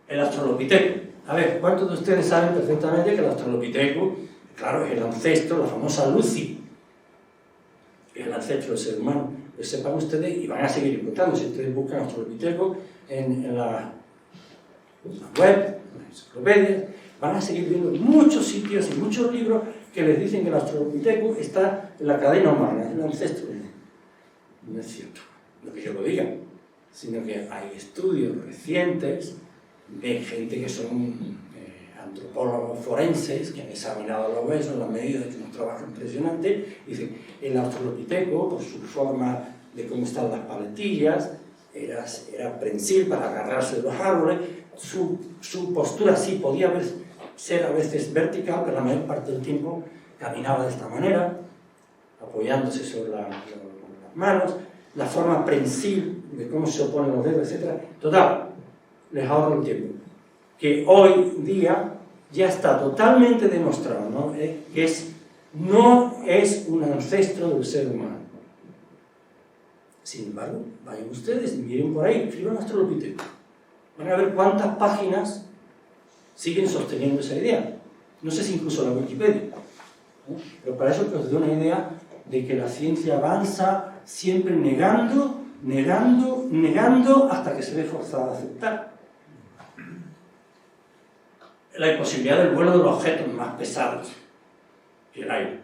El Australopithecus. A ver, ¿cuántos de ustedes saben perfectamente que el Australopithecus, claro, es el ancestro, la famosa Lucy, es el ancestro del ser humano? Pues sepan ustedes, y van a seguir encontrando, si ustedes buscan Australopithecus en la web, en las enciclopedias, van a seguir viendo muchos sitios y muchos libros que les dicen que el Australopithecus está en la cadena humana, es el ancestro. No es cierto, no que yo lo diga, sino que hay estudios recientes de gente que son antropólogos forenses que han examinado los huesos, las medidas, que es un trabajo impresionante, y dicen, el Australopithecus, por su forma de cómo están las paletillas, era prensil para agarrarse de los árboles, su postura sí podía ser a veces vertical, pero la mayor parte del tiempo caminaba de esta manera, apoyándose sobre las manos, la forma prensil de cómo se oponen los dedos, etc. Total, les ahorro el tiempo. Que hoy día ya está totalmente demostrado, ¿no? Que no es un ancestro del ser humano. Sin embargo, vayan ustedes, miren por ahí, escriban Australopithecus. Van a ver cuántas páginas siguen sosteniendo esa idea. No sé si incluso la Wikipedia, ¿no? Pero para eso que os doy una idea de que la ciencia avanza siempre negando, hasta que se ve forzada a aceptar. La imposibilidad del vuelo de los objetos más pesados que el aire.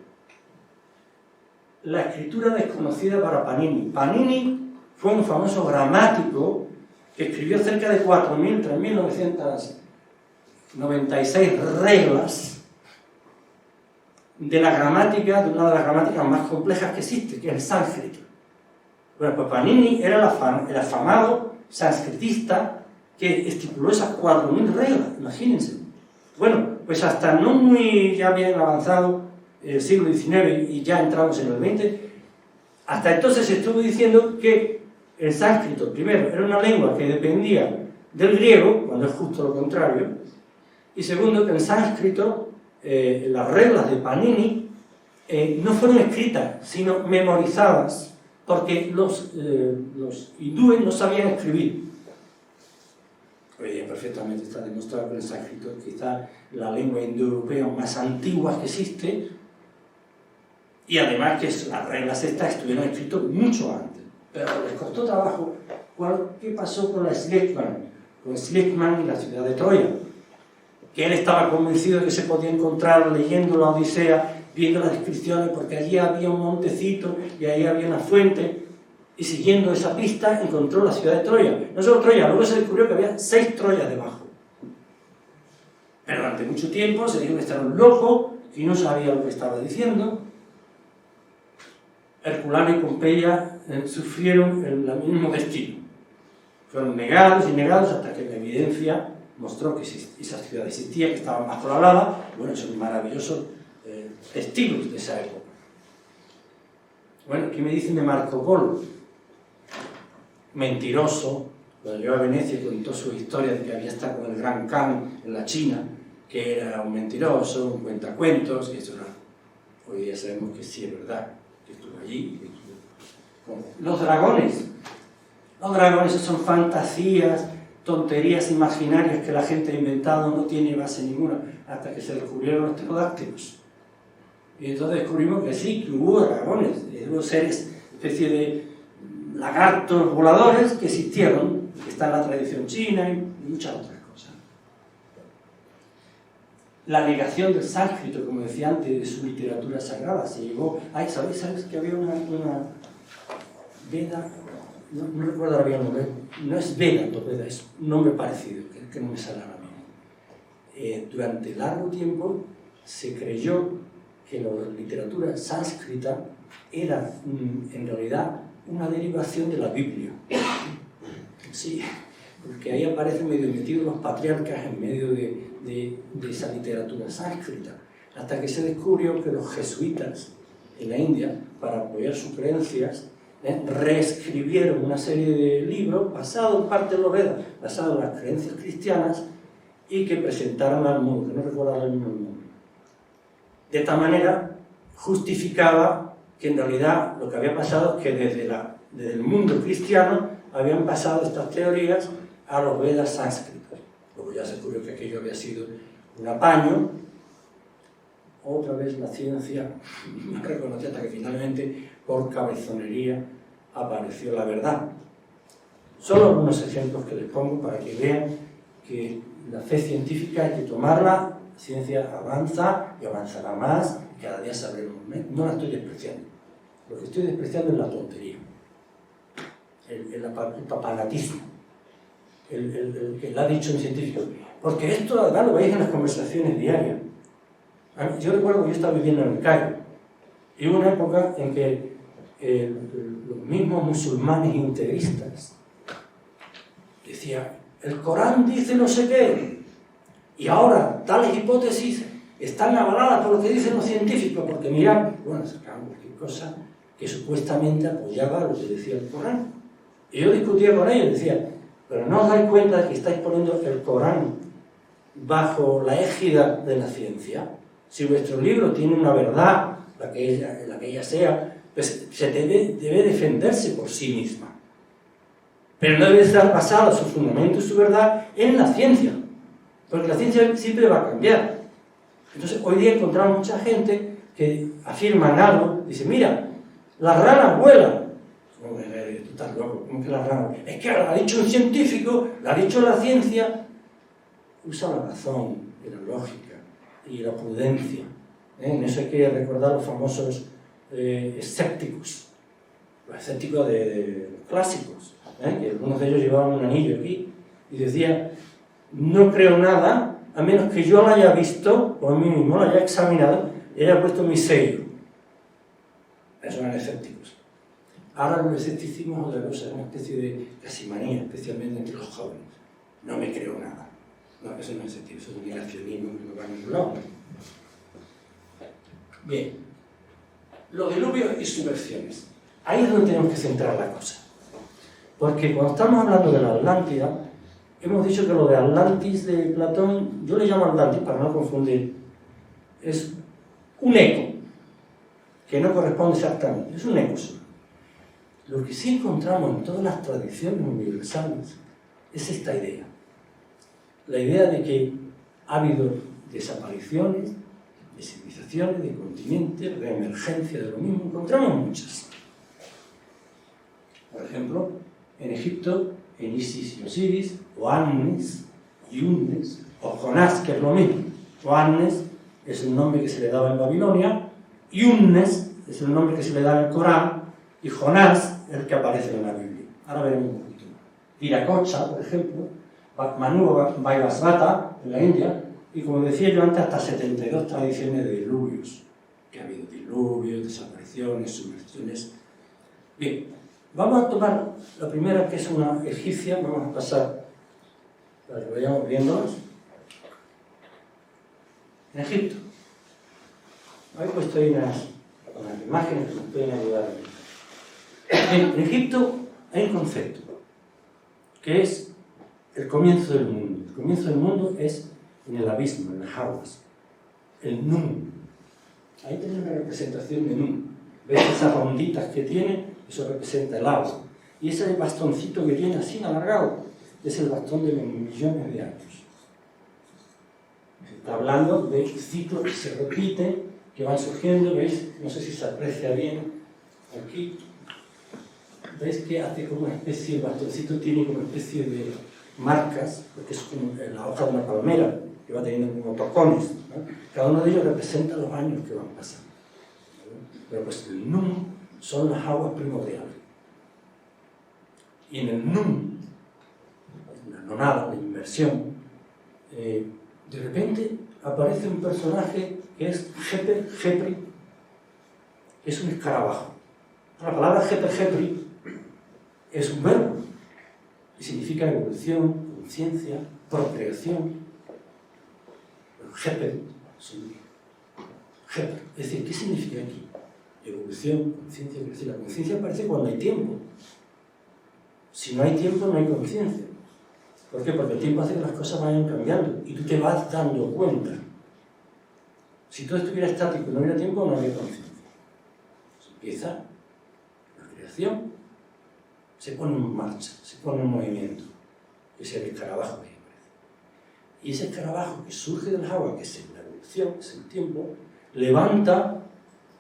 La escritura desconocida para Panini. Panini fue un famoso gramático que escribió cerca de 3.996 reglas de la gramática, de una de las gramáticas más complejas que existe, que es el sánscrito. Bueno, pues Panini era el afamado sánscritista que estipuló esas 4.000 reglas, imagínense. Bueno, pues hasta no muy ya bien avanzado el siglo XIX y ya entramos en el XX, hasta entonces se estuvo diciendo que el sánscrito, primero, era una lengua que dependía del griego, cuando es justo lo contrario, y segundo, que en sánscrito las reglas de Panini no fueron escritas, sino memorizadas, porque los hindúes no sabían escribir. Hoy día perfectamente está demostrado que el sánscrito es quizá la lengua indoeuropea más antigua que existe, y además que las reglas estas estuvieron escritas mucho antes. Pero les costó trabajo. ¿Qué pasó con Schlickmann y la ciudad de Troya? Que él estaba convencido de que se podía encontrar leyendo la Odisea viendo las descripciones, porque allí había un montecito y ahí había una fuente, y siguiendo esa pista encontró la ciudad de Troya. No solo Troya, luego se descubrió que había 6 Troyas debajo. Pero durante mucho tiempo se dijo que estaba un loco, y no sabía lo que estaba diciendo. Herculano y Pompeya sufrieron el mismo destino. Fueron negados y negados hasta que la evidencia mostró que esa ciudad existía, que estaban bajo la lava. Bueno, son maravillosos testigos de esa época. Bueno, ¿qué me dicen de Marco Polo? Mentiroso. Cuando llegó a Venecia contó su historia de que había estado con el Gran Khan en la China, que era un mentiroso, un cuentacuentos, que eso era... Hoy día sabemos que sí es verdad, que estuvo allí. Que estuvo... Los dragones. Los dragones son fantasías, tonterías imaginarias que la gente ha inventado, no tiene base ninguna, hasta que se descubrieron los pterodáctilos. Y entonces descubrimos que sí, que hubo dragones, hubo seres, especie de lagartos voladores que existieron, que está en la tradición china y muchas otras cosas. La negación del sánscrito, como decía antes, de su literatura sagrada, se llevó... Ay, ¿sabes que había una Veda? No recuerdo ahora bien el nombre, no es Veda, es un nombre parecido, que no me sale ahora mismo. Durante largo tiempo se creyó que la literatura sánscrita era en realidad una derivación de la Biblia. Sí, porque ahí aparecen medio metidos los patriarcas en medio de esa literatura sánscrita, hasta que se descubrió que los jesuitas en la India, para apoyar sus creencias, reescribieron una serie de libros basados en parte en los Vedas, basados en las creencias cristianas, y que presentaron al mundo, que no recuerdo ahora mismo el nombre. De esta manera justificaba que en realidad lo que había pasado es que desde el mundo cristiano habían pasado estas teorías a los Vedas sánscritos. Luego ya se descubrió que aquello había sido un apaño. Otra vez la ciencia no reconoció hasta que finalmente, por cabezonería, apareció la verdad. Solo algunos ejemplos que les pongo para que vean que la fe científica hay que tomarla. La ciencia avanza y avanzará más, y cada día sabremos menos. No la estoy despreciando. Lo que estoy despreciando es la tontería, el papanatismo, el que lo ha dicho un científico. Porque esto, además, lo veis en las conversaciones diarias. Yo recuerdo que yo estaba viviendo en el Cairo, y hubo una época en que los mismos musulmanes integristas decían: el Corán dice no sé qué, y ahora tales hipótesis están avaladas por lo que dicen los científicos, porque mirad, bueno, sacaban cualquier cosa que supuestamente apoyaba lo que decía el Corán. Y yo discutía con ellos, decía: pero ¿no os dais cuenta de que estáis poniendo el Corán bajo la égida de la ciencia? Si vuestro libro tiene una verdad, la que ella sea, pues se debe defenderse por sí misma. Pero no debe estar basado su fundamento y su verdad en la ciencia, porque la ciencia siempre va a cambiar. Entonces, hoy día encontramos mucha gente que afirman algo, dice: mira, las ranas vuelan. ¿Cómo que tú estás loco? ¿Cómo que las ranas vuelan? Es que lo ha dicho un científico, lo ha dicho la ciencia. Usa la razón y la lógica y la prudencia. En eso hay que recordar los famosos escépticos, los escépticos de los clásicos, que algunos de ellos llevaban un anillo aquí y decían: no creo nada a menos que yo lo haya visto por mí mismo, lo haya examinado y haya puesto mi sello. Esos eran escépticos. Ahora el escepticismo es una especie de casi manía, especialmente entre los jóvenes. No me creo nada. No, eso no es escepticismo, eso es un negacionismo que no va a ningún lado. Bien, los diluvios y subversiones. Ahí es donde tenemos que centrar la cosa. Porque cuando estamos hablando de la Atlántida, hemos dicho que lo de Atlantis de Platón, yo le llamo Atlantis para no confundir, es un eco, que no corresponde exactamente, es un eco solo. Lo que sí encontramos en todas las tradiciones universales es esta idea. La idea de que ha habido desapariciones, de civilizaciones, de continentes, de emergencia de lo mismo, encontramos muchas. Por ejemplo, en Egipto, en Isis y Osiris, o Annes, Yunnes, o Jonás, que es lo mismo. O Annes es el nombre que se le daba en Babilonia, Yunus es el nombre que se le da en el Corán, y Jonás es el que aparece en la Biblia. Ahora veremos un poquito más. Viracocha, por ejemplo, Manu Vaivasvata, en la India, y como decía yo antes, hasta 72 tradiciones de diluvios, que ha habido diluvios, desapariciones, sumersiones. Bien, vamos a tomar la primera, que es una egipcia, vamos a pasar para que vayamos viéndolas. En Egipto, he puesto ahí unas imágenes que nos pueden ayudar. En Egipto hay un concepto, que es el comienzo del mundo. El comienzo del mundo es en el abismo, en las aguas. El Nun. Ahí tenemos una representación de Nun. ¿Ves esas ronditas que tiene? Eso representa el agua. Y ese bastoncito que tiene así alargado es el bastón de los millones de años. Está hablando de ciclos que se repiten, que van surgiendo, ¿veis? No sé si se aprecia bien aquí. ¿Veis que hace como una especie, el bastoncito tiene como una especie de marcas, porque es como la hoja de una palmera, que va teniendo como tocones, ¿no? Cada uno de ellos representa los años que van pasando. Pero pues el Nun son las aguas primordiales. Y en el Nun, la nonada, la inversión, de repente aparece un personaje que es Jepri, que es un escarabajo. La palabra Jepri es un verbo y significa evolución, conciencia, procreación. Jepri, es decir, ¿qué significa aquí? Evolución, conciencia, creación. La conciencia aparece cuando hay tiempo. Si no hay tiempo, no hay conciencia. ¿Por qué? Porque el tiempo hace que las cosas vayan cambiando y tú te vas dando cuenta. Si todo estuviera estático y no hubiera tiempo, no habría conciencia. Se empieza la creación, se pone en marcha, se pone en movimiento. Ese es el escarabajo que aparece. Y ese escarabajo que surge del agua, que es la evolución, que es el tiempo, levanta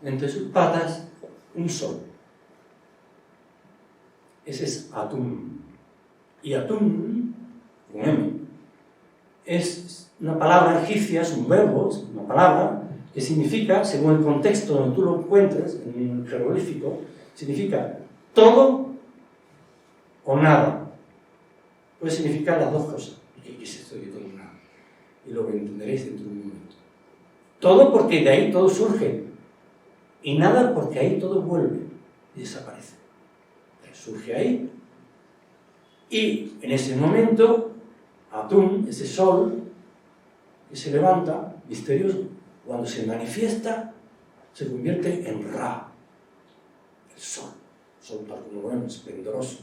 entre sus patas un sol. Ese es Atum. Y Atum, con M, es una palabra egipcia, es un verbo, es una palabra que significa, según el contexto donde tú lo encuentres, en un jeroglífico, significa todo o nada. Puede significar las dos cosas. ¿Qué es esto de todo o nada? Y lo entenderéis dentro de un momento. Todo porque de ahí todo surge. Y nada porque ahí todo vuelve y desaparece. Surge ahí. Y en ese momento, Atum, ese sol que se levanta, misterioso, cuando se manifiesta, se convierte en Ra, el sol tal como bueno, esplendoroso,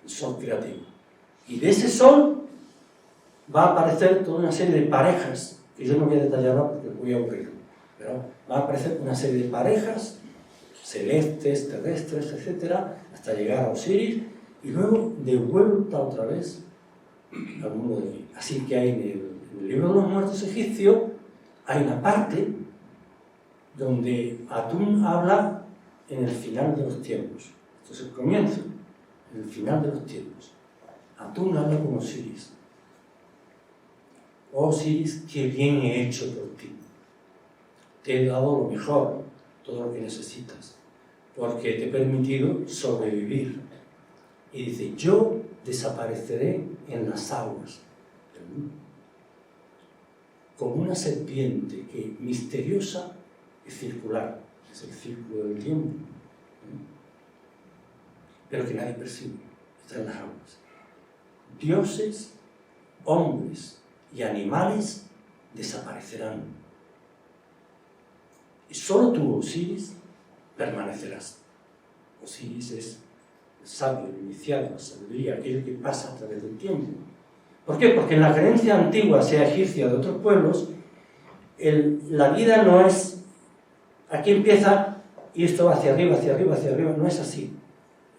el sol creativo. Y de ese sol va a aparecer toda una serie de parejas, que yo no voy a detallar ahora porque voy a aburrirlo, pero va a aparecer una serie de parejas celestes, terrestres, etcétera, hasta llegar a Osiris, y luego de vuelta otra vez al mundo de hoy. Así que hay en el libro de los muertos egipcio, hay una parte donde Atum habla en el final de los tiempos. Esto es el comienzo, en el final de los tiempos. Atum habla con Osiris. Oh Osiris, qué bien he hecho por ti. Te he dado lo mejor, todo lo que necesitas, porque te he permitido sobrevivir. Y dice, yo desapareceré en las aguas del mundo, como una serpiente que misteriosa y circular, es el círculo del tiempo, pero que nadie percibe, está en las aguas. Dioses, hombres y animales desaparecerán. Y solo tú, Osiris, permanecerás. Osiris es el sabio, el iniciado, la sabiduría, aquel que pasa a través del tiempo. ¿Por qué? Porque en la creencia antigua, sea egipcia o de otros pueblos, la vida no es aquí empieza y esto va hacia arriba, hacia arriba, hacia arriba. No es así.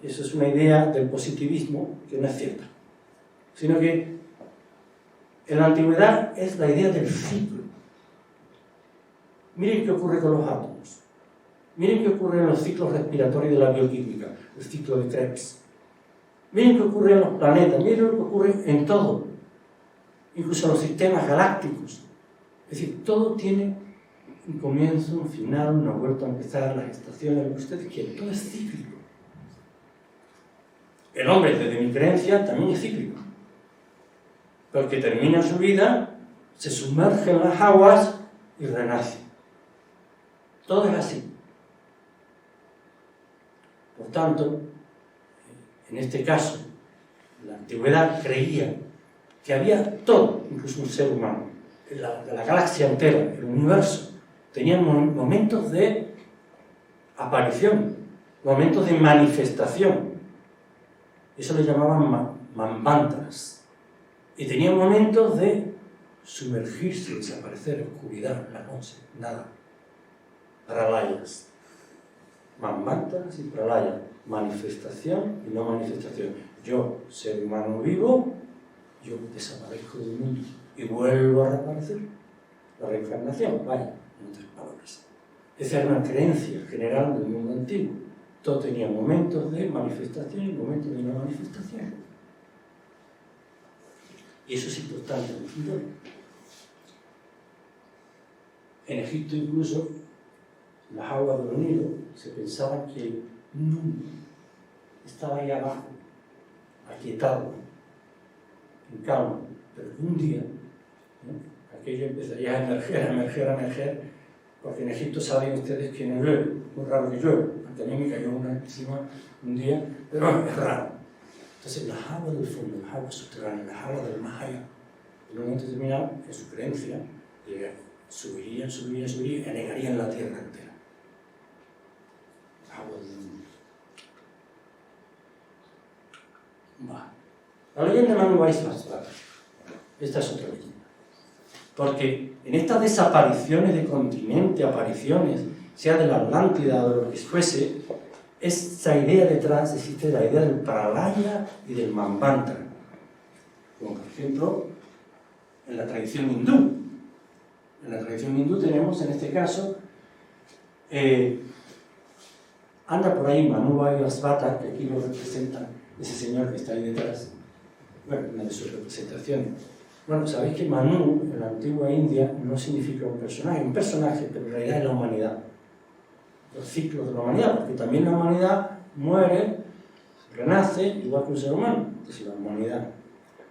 Eso es una idea del positivismo que no es cierta. Sino que en la antigüedad es la idea del ciclo. Miren qué ocurre con los átomos. Miren qué ocurre en los ciclos respiratorios de la bioquímica, el ciclo de Krebs. Miren qué ocurre en los planetas, miren lo que ocurre en todo, incluso en los sistemas galácticos. Es decir, todo tiene un comienzo, un final, una vuelta a empezar, las estaciones, lo que ustedes quieran, todo es cíclico. El hombre, desde mi creencia, también es cíclico. Porque termina su vida, se sumerge en las aguas y renace. Todo es así. Por tanto, en este caso, la antigüedad creía que había todo, incluso un ser humano, la galaxia entera, el universo, tenía momentos de aparición, momentos de manifestación. Eso le llamaban manvantras. Y tenía momentos de sumergirse, desaparecer, oscuridad, la noche, nada. Pralayas. Manvantras y pralayas. Manifestación y no manifestación. Yo, ser humano vivo, yo desaparezco del mundo y vuelvo a reaparecer. La reencarnación, vaya, en otras palabras. Esa era una creencia general del mundo antiguo. Todo tenía momentos de manifestación y momentos de no manifestación. Y eso es importante en Egipto. En Egipto incluso, las aguas del Nilo, se pensaba que un mundo estaba ahí abajo, aquietado, en calma, pero que un día aquello empezaría a emerger, porque en Egipto saben ustedes que no llueve, muy raro que llueve, porque a mí me cayó una encima un día, pero es raro. Entonces las aguas del fondo, las aguas subterráneas, las aguas del más allá, en un momento determinado, en su creencia, subirían y anegarían la tierra entera. Las aguas del mundo. La leyenda de Manu Baisvasvata, esta es otra leyenda. Porque en estas desapariciones de continente, apariciones, sea de la Atlántida o de lo que fuese, esa idea detrás existe la idea del Pralaya y del Manvantara. Como por ejemplo, en la tradición hindú. En la tradición hindú tenemos, en este caso, anda por ahí Manu Baisvata, que aquí lo representa ese señor que está ahí detrás. Bueno, una de sus representaciones. Bueno, sabéis que Manu, en la antigua India, no significa un personaje, pero en realidad es la humanidad. Los ciclos de la humanidad, porque también la humanidad muere, renace, igual que un ser humano. Entonces la humanidad.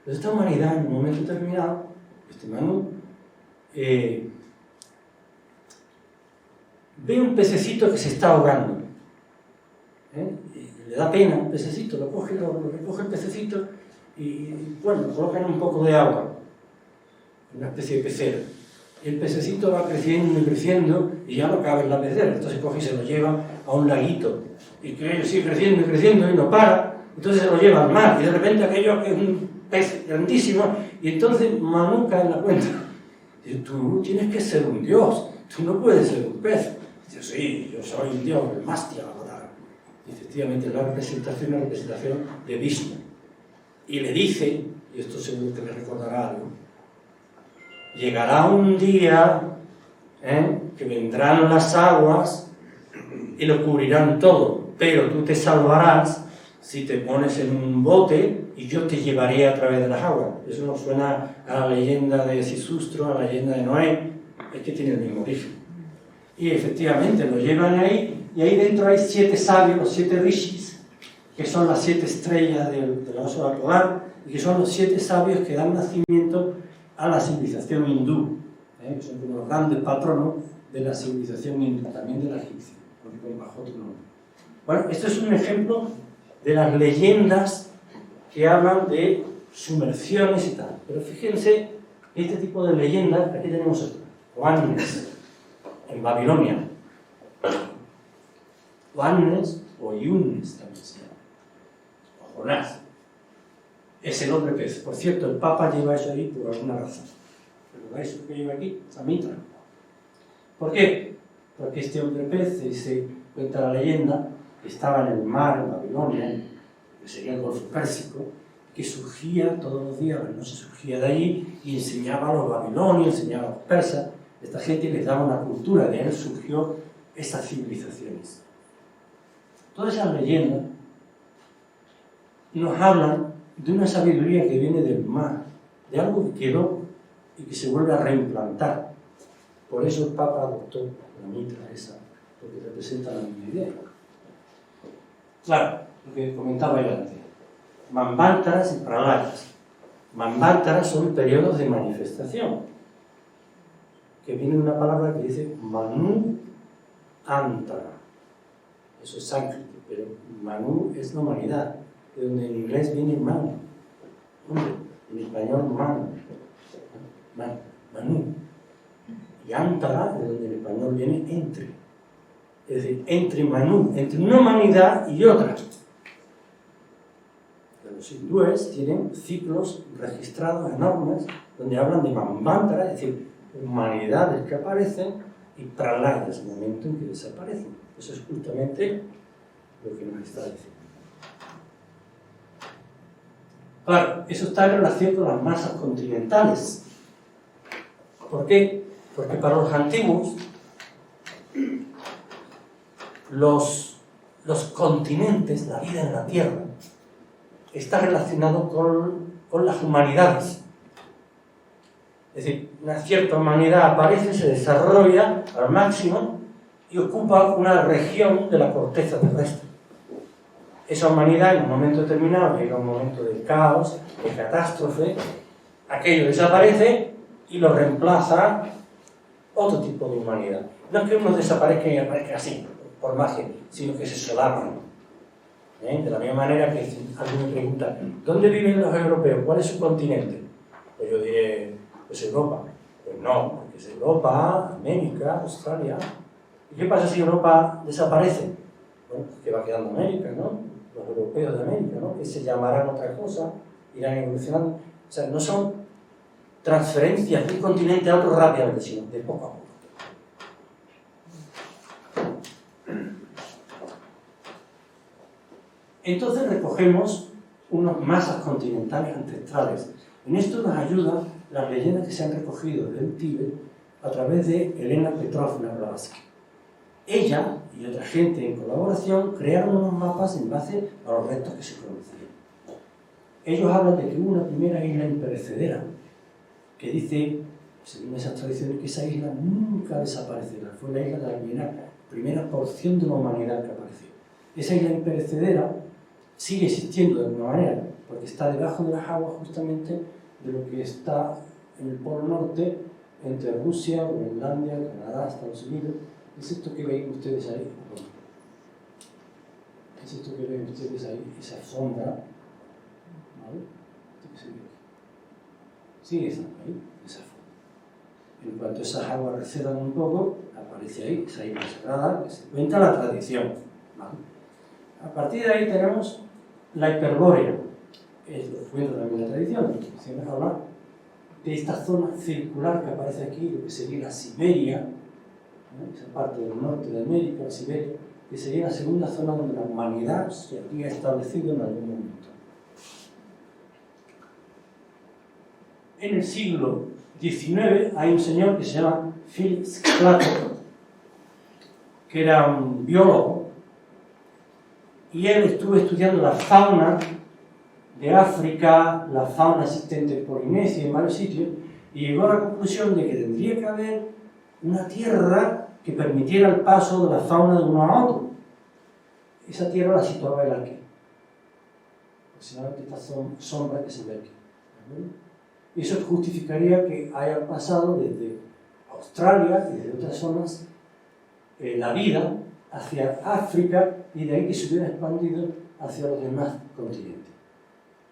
Pero esta humanidad, en un momento determinado, este Manu, ve un pececito que se está ahogando. Y le da pena un pececito, lo recoge el pececito y bueno, lo colocan un poco de agua, una especie de pecera. Y el pececito va creciendo y creciendo y ya no cabe en la pecera. Entonces coge y se lo lleva a un laguito. Y que sigue creciendo y creciendo y no para. Entonces se lo lleva al mar. Y de repente aquello es un pez grandísimo. Y entonces Manu cae en la cuenta. Dice, tú tienes que ser un dios. Tú no puedes ser un pez. Dice, sí, yo soy un dios, el Mastya Avatar. Y efectivamente la representación es la representación de Vishnu. Y le dice, y esto seguro que le recordará algo, llegará un día que vendrán las aguas y lo cubrirán todo, pero tú te salvarás si te pones en un bote y yo te llevaré a través de las aguas. Eso nos suena a la leyenda de Sisustro, a la leyenda de Noé, es que tiene el mismo origen. Y efectivamente lo llevan ahí, y ahí dentro hay 7 sabios, los 7 rishis, que son las 7 estrellas de la Osa Kodan, y que son los 7 sabios que dan nacimiento a la civilización hindú, que son como los grandes patronos de la civilización hindú, también de la egipcia, porque bajo otro nombre. Bueno, esto es un ejemplo de las leyendas que hablan de sumersiones y tal. Pero fíjense, este tipo de leyendas, aquí tenemos otra, Oannes, en Babilonia. Oannes o Yunnes también se llama, o Jonás. Es el hombre pez. Por cierto, el Papa lleva eso ahí por alguna razón. ¿Recordáis eso que lleva aquí? Esa mitra. ¿Por qué? Porque este hombre pez, se cuenta la leyenda, que estaba en el mar, en Babilonia, que sería el Golfo Pérsico, que surgía todos los días, la noche surgía de allí y enseñaba a los babilonios, enseñaba a los persas. Esta gente les daba una cultura, de él surgió esas civilizaciones. Todas esas leyendas nos hablan de una sabiduría que viene del mar, de algo que quedó y que se vuelve a reimplantar. Por eso el Papa adoptó la mitra esa, porque representa la misma idea. Claro, lo que comentaba yo antes. Manvantaras y pralayas. Manvantaras son periodos de manifestación, que viene una palabra que dice Manu Antara. Eso es sánscrito, pero Manu es la humanidad, de donde en inglés viene man. En español man. Manu. Y Antara, de donde en español viene entre. Es decir, entre Manu, entre una humanidad y otra. Los hindúes tienen ciclos registrados enormes donde hablan de Manvantara, es decir, humanidades que aparecen, y pralayas, el momento en que desaparecen. Eso es justamente lo que nos está diciendo. Claro, eso está en relación con las masas continentales. ¿Por qué? Porque para los antiguos los continentes, la vida en la Tierra, está relacionado con las humanidades. Es decir, una cierta humanidad aparece, se desarrolla al máximo y ocupa una región de la corteza terrestre. Esa humanidad en un momento determinado llega a un momento de caos, de catástrofe, aquello desaparece y lo reemplaza otro tipo de humanidad. No es que uno desaparezca y aparezca así, por magia, sino que se solapan. De la misma manera que si alguien me pregunta, ¿dónde viven los europeos? ¿Cuál es su continente? Pues yo diré, pues Europa. Pues no, porque es Europa, América, Australia. ¿Y qué pasa si Europa desaparece? Bueno, pues que va quedando América, ¿no? Los europeos de América, ¿no? Que se llamarán otra cosa, irán evolucionando. O sea, no son transferencias de un continente a otro rápidamente, sino de poco a poco. Entonces recogemos unas masas continentales ancestrales. En esto nos ayudan las leyendas que se han recogido del Tíbet a través de Elena Petrovna Blavatsky. Ella y otra gente en colaboración crearon unos mapas en base a los restos que se conocían. Ellos hablan de que hubo una primera isla imperecedera que dice, según esas tradiciones, que esa isla nunca desaparecerá. Fue la isla de la primera porción de la humanidad que apareció. Esa isla imperecedera sigue existiendo de alguna manera, porque está debajo de las aguas justamente de lo que está en el Polo Norte, entre Rusia, Groenlandia, Canadá, Estados Unidos. ¿Es esto que ven ustedes ahí? ¿Es esto que ven ustedes ahí? Esa sombra, ¿vale? Sigue estando ahí, esa sombra. En cuanto esas aguas recedan un poco, aparece ahí esa isla sagrada que se cuenta la tradición, ¿vale? A partir de ahí tenemos la Hiperbórea, que es lo que cuenta también la tradición. La tradición habla de esta zona circular que aparece aquí, lo que sería la Siberia, ¿no? Esa parte del norte de América, la Siberia, que sería la segunda zona donde la humanidad se habría establecido en algún momento. En el siglo XIX hay un señor que se llama Felix Plato, que era un biólogo, y él estuvo estudiando la fauna de África, la fauna existente en Polinesia y en varios sitios, y llegó a la conclusión de que tendría que haber una tierra que permitiera el paso de la fauna de uno a otro. Esa tierra la situaba él aquí, aproximadamente esta sombra que se ve aquí. Y eso justificaría que haya pasado desde Australia y desde otras zonas la vida hacia África y de ahí que se hubiera expandido hacia los demás continentes.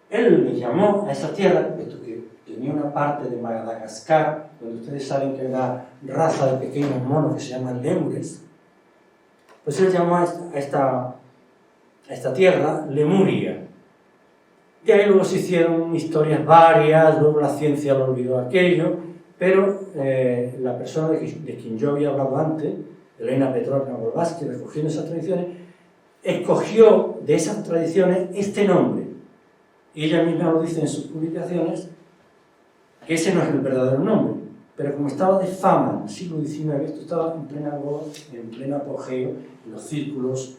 Él le llamó a esa tierra, puesto que tenía una parte de Madagascar, donde ustedes saben que hay una raza de pequeños monos que se llaman lémures, pues él llamó a esta tierra Lemuria. De ahí luego se hicieron historias varias, luego la ciencia lo olvidó aquello, pero la persona de quien yo había hablado antes, Elena Petrovna Blavatsky, recogiendo esas tradiciones, escogió de esas tradiciones este nombre. Y ella misma lo dice en sus publicaciones, que ese no es el verdadero nombre. Pero como estaba de fama en el siglo XIX, esto estaba en pleno apogeo, en los círculos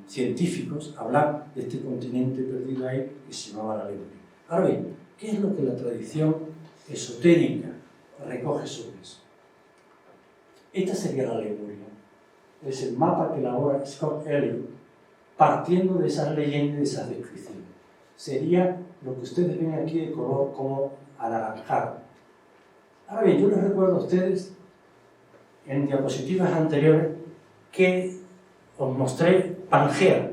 científicos, hablar de este continente perdido ahí que se llamaba la Lemuria. Ahora bien, ¿qué es lo que la tradición esotérica recoge sobre eso. Esta sería la Lemuria. Es el mapa que elabora Scott Elliot, partiendo de esas leyendas y de esas descripciones. Sería lo que ustedes ven aquí de color como anaranjado. Ahora bien, yo les recuerdo a ustedes, en diapositivas anteriores, que os mostré Pangea.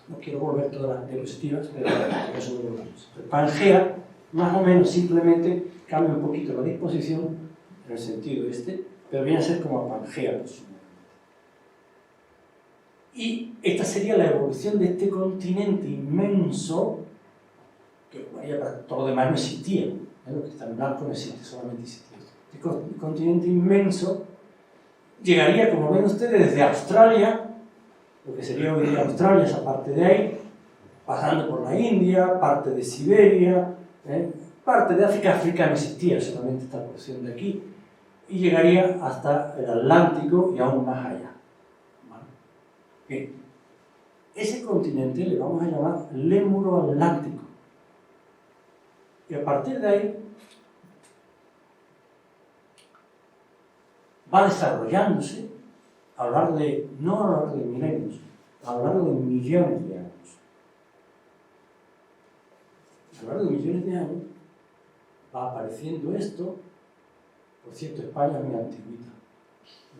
No quiero volver todas las diapositivas, pero eso lo volvemos. Pangea, más o menos, simplemente cambia un poquito la disposición, en el sentido este, pero viene a ser como Pangea. Y esta sería la evolución de este continente inmenso, que para todo lo demás no existía. Lo que está en blanco no existe, solamente existía. Este continente inmenso llegaría, como ven ustedes, desde Australia, lo que sería hoy día Australia, esa parte de ahí, pasando por la India, parte de Siberia, parte de África. África no existía, solamente esta porción de aquí, y llegaría hasta el Atlántico y aún más allá. ¿Vale? Bien. Ese continente le vamos a llamar Lémuro Atlántico. Y a partir de ahí va desarrollándose a lo largo de, no a lo largo de milenios, a lo largo de millones de años. A lo largo de millones de años va apareciendo esto. Por cierto, España es muy antiguita,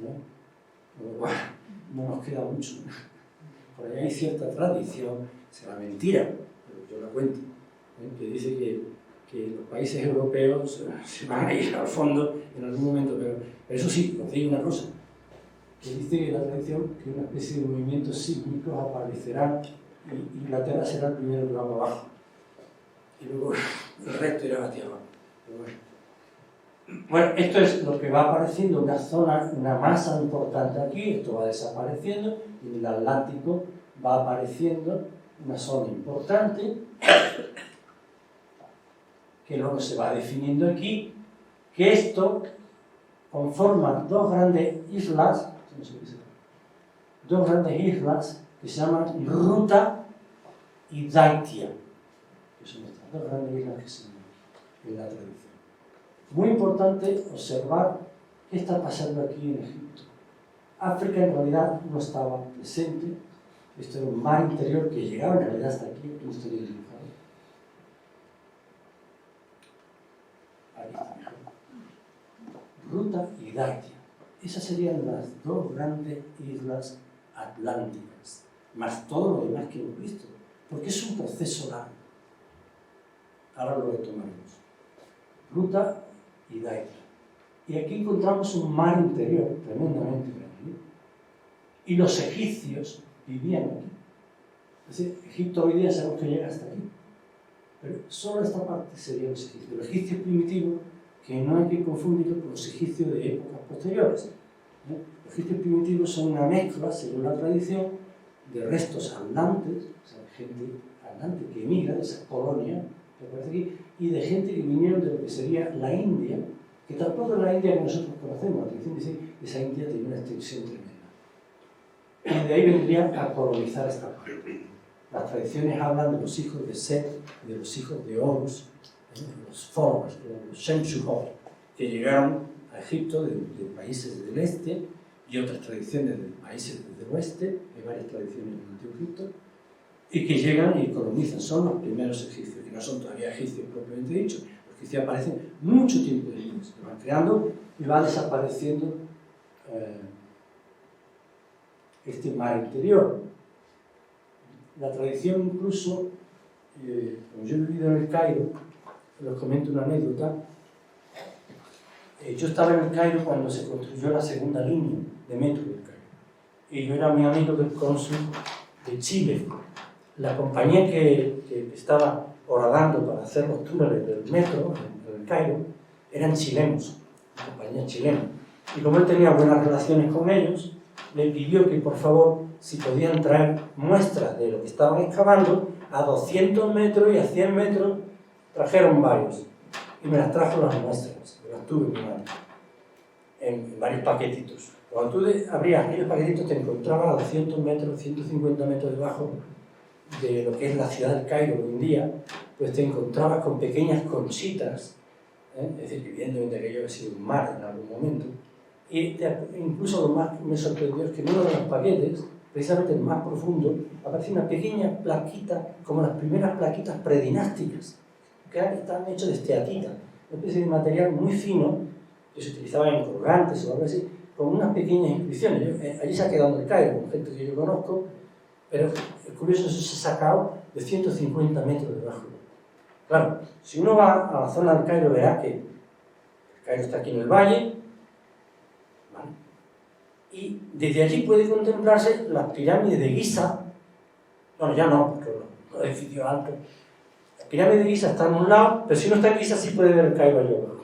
¿no? No nos queda mucho. Por ahí hay cierta tradición, será mentira, pero yo la cuento, que dice que los países europeos se van a ir al fondo en algún momento, pero eso sí, os digo una cosa, que dice que la tradición que una especie de movimientos sísmicos aparecerán y Inglaterra será el primero que va abajo, y luego el resto irá hacia abajo. Bueno, esto es lo que va apareciendo, una zona, una masa importante aquí, esto va desapareciendo, y en el Atlántico va apareciendo una zona importante, que luego se va definiendo aquí, que esto conforma dos grandes islas que se llaman Ruta y Daitya, que son estas dos grandes islas que se llaman en la tradición. Muy importante observar qué está pasando aquí en Egipto. África en realidad no estaba presente, esto era un mar interior que llegaba en realidad hasta aquí, que no estaría dibujado. Ahí está mejor. Ruta y Daitya. Esas serían las dos grandes islas atlánticas, más todo lo demás que hemos visto, porque es un proceso largo. Ahora lo retomaremos. Ruta y Daitya. Y aquí encontramos un mar interior tremendamente grande. Y los egipcios vivían aquí. Es decir, Egipto hoy día sabemos que llega hasta aquí. Pero solo esta parte serían los egipcios. Los egipcios primitivos, que no hay que confundirlos con los egipcios de épocas posteriores. Los egipcios primitivos son una mezcla, según la tradición, de restos atlantes, o sea, de gente atlante que emigra de esa colonia que aparece aquí, y de gente que vinieron de lo que sería la India, que tampoco es la India que nosotros conocemos. La tradición dice que esa India tenía una extensión tremenda. Y de ahí vendrían a colonizar esta parte. Las tradiciones hablan de los hijos de Set, de los hijos de Horus, de los followers, de los Shem-Shuhot, que llegaron a Egipto de países del este y otras tradiciones de países del oeste, hay varias tradiciones en el Antiguo Egipto, y que llegan y colonizan. Son los primeros egipcios, que no son todavía egipcios propiamente dicho. Los egipcios aparecen mucho tiempo después, se van creando y va desapareciendo este mar interior. La tradición incluso, como yo he vivido en el Cairo, les comento una anécdota. Yo estaba en el Cairo cuando se construyó la segunda línea de metro del Cairo. Y yo era muy amigo del cónsul de Chile. La compañía que estaba horadando para hacer los túneles del metro del Cairo eran chilenos, una compañía chilena. Y como él tenía buenas relaciones con ellos, le pidió que por favor, si podían traer muestras de lo que estaban excavando, a 200 metros y a 100 metros trajeron varios. Y me las trajo las muestras, que las tuve en varios paquetitos. Cuando tú abrías aquellos paquetitos te encontrabas a 200 metros, 150 metros debajo de lo que es la ciudad del Cairo hoy en día, pues te encontrabas con pequeñas conchitas, es decir, evidentemente aquello había sido un mar en algún momento, y incluso lo más que me sorprendió es que en uno de los paquetes, precisamente el más profundo, aparece una pequeña plaquita, como las primeras plaquitas predinásticas, que estaban hechas de esteatita, una especie de material muy fino, que se utilizaba en colgantes o algo así, con unas pequeñas inscripciones. Allí se ha quedado en el Cairo, con gente que yo conozco, pero es curioso, eso se ha sacado de 150 metros debajo. Claro, si uno va a la zona del Cairo, verá que el Cairo está aquí en el valle, ¿vale? Y desde allí puede contemplarse las pirámides de Giza. Bueno, ya no, porque los edificios altos. La pirámide de Giza está en un lado, pero si uno está en Giza sí puede ver el Cairo allí abajo.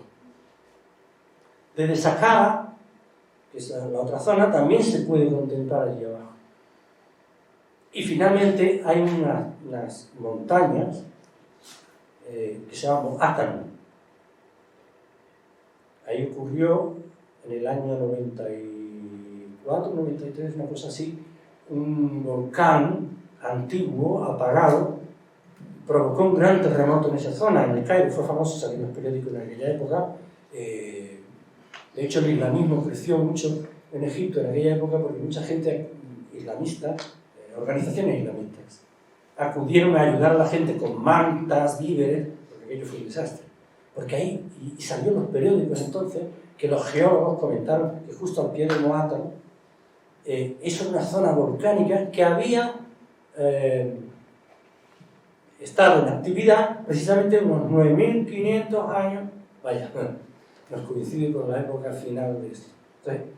Desde Saqqara, que es la otra zona, también se puede contemplar allí abajo. Y finalmente hay unas montañas que se llaman Atan. Ahí ocurrió en el año 94, 93, una cosa así, un volcán antiguo, apagado, provocó un gran terremoto en esa zona. En el Cairo fue famoso, salió en los periódicos en aquella época. De hecho, el islamismo creció mucho en Egipto en aquella época porque mucha gente islamista, organizaciones islamistas, acudieron a ayudar a la gente con mantas, víveres, porque aquello fue un desastre. Porque ahí, y salió en los periódicos entonces, que los geólogos comentaron que justo al pie del Moátaro, eso era una zona volcánica que había estado en actividad precisamente unos 9.500 años, vaya, nos coincide con la época final de esto. Entonces,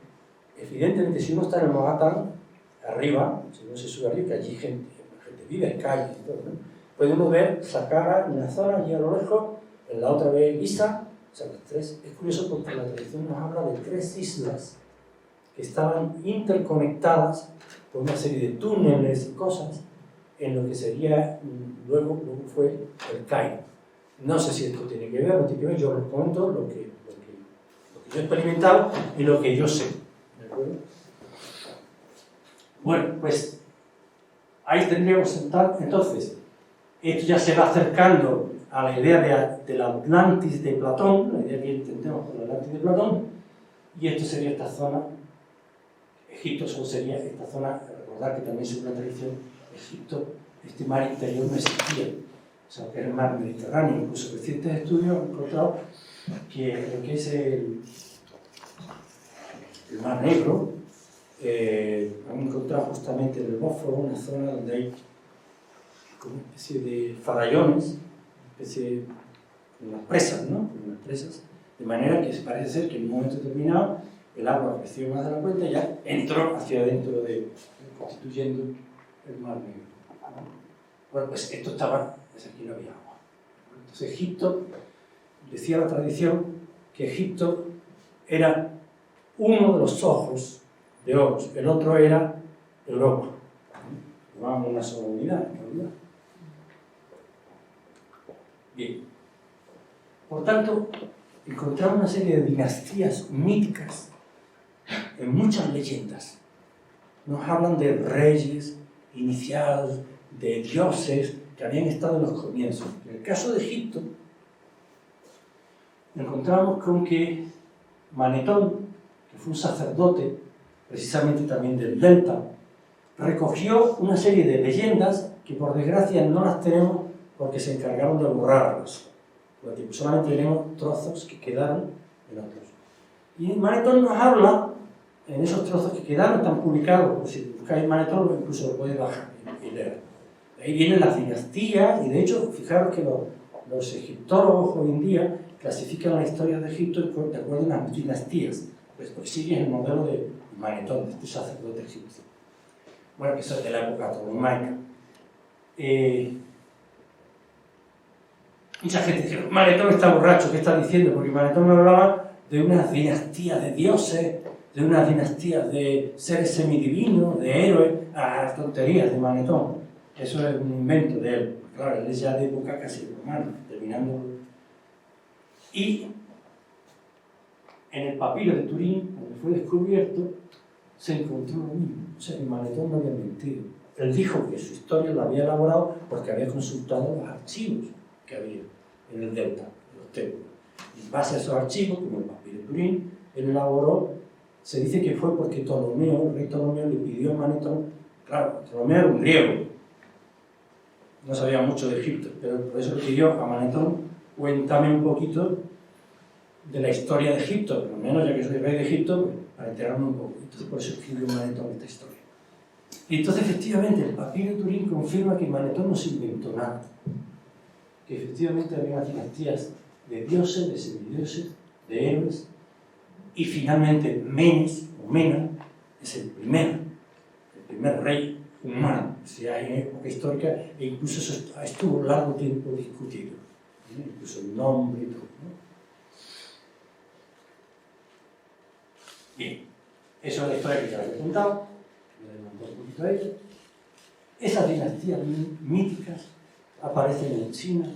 evidentemente, si uno está en el Moátaro, arriba, si uno se sube arriba, que allí gente vive, hay calles y todo, ¿no? Puede uno ver Saqqara en una zona, allí a lo lejos, en la otra ve Giza, o sea, los tres. Es curioso porque la tradición nos habla de 3 islas que estaban interconectadas por una serie de túneles y cosas en lo que sería, luego fue el Cairo. No sé si esto tiene que ver o no tiene que ver, yo les cuento lo que yo he experimentado y lo que yo sé. ¿De acuerdo? Bueno, pues ahí tendríamos entonces, esto ya se va acercando a la idea del Atlantis de Platón, la idea que entendemos por el Atlantis de Platón, y esto sería esta zona, Egipto solo sería esta zona, recordar que también según la tradición, Egipto, este mar interior no existía, o sea, que era el mar Mediterráneo. Incluso recientes estudios han encontrado que lo que es el Mar Negro, han encontrado justamente en el Bósforo una zona donde hay como una especie de farallones, una especie de unas presas, ¿no? Unas presas, de manera que parece ser que en un momento determinado el agua creció más de la cuenta y ya entró hacia adentro constituyendo el Mar Negro. Bueno, pues esto estaba, pues aquí no había agua. Entonces Egipto, decía la tradición, que Egipto era uno de los ojos de Horus, el otro era Europa. Vamos a una sola unidad, en realidad. Bien. Por tanto, encontramos una serie de dinastías míticas en muchas leyendas. Nos hablan de reyes iniciados, de dioses que habían estado en los comienzos. En el caso de Egipto, encontramos con que Manetón, que fue un sacerdote, precisamente también del Delta, recogió una serie de leyendas que por desgracia no las tenemos porque se encargaron de borrarlas. Porque solamente tenemos trozos que quedaron en otros. Y Manetón nos habla, en esos trozos que quedaron, están publicados, pues si buscáis Manetón incluso lo podéis bajar y leer. Ahí vienen las dinastías, y de hecho, fijaros que los egiptólogos hoy en día clasifican la historia de Egipto de acuerdo a las dinastías, pues siguen el modelo de Manetón, de este sacerdote egipcio. Bueno, que eso es de la época ptolemaica. Mucha gente dice, Manetón está borracho, ¿qué está diciendo? Porque Manetón me hablaba de unas dinastías de dioses, de unas dinastías de seres semidivinos, de héroes, a las tonterías de Manetón. Eso es un invento de él. Claro, él es ya de época casi romana, terminando. Y en el papiro de Turín, donde fue descubierto, se encontró lo mismo. O sea, que Manetón no había mentido. Él dijo que su historia la había elaborado porque había consultado los archivos que había en el delta, en los templos. Y en base a esos archivos, como el papiro de Turín, él elaboró, se dice que fue porque Ptolomeo, el rey Ptolomeo, le pidió a Manetón, claro, Ptolomeo era un griego, no sabía mucho de Egipto, pero por eso le pidió a Manetón, cuéntame un poquito de la historia de Egipto, por lo menos ya que soy rey de Egipto, pues, para enterarme un poco. Entonces por eso escribió Manetón esta historia. Y entonces efectivamente el papiro de Turín confirma que Manetón no se inventó nada, que efectivamente había unas dinastías de dioses, de semidioses, de héroes, y finalmente Menes, o Mena, es el primer rey humano, si hay en época histórica, e incluso eso estuvo largo tiempo discutido, ¿no? Incluso el nombre y todo, ¿no? Bien, eso es la historia que ya les he contado, me adelanto un poquito a ella. Esas dinastías míticas aparecen en China,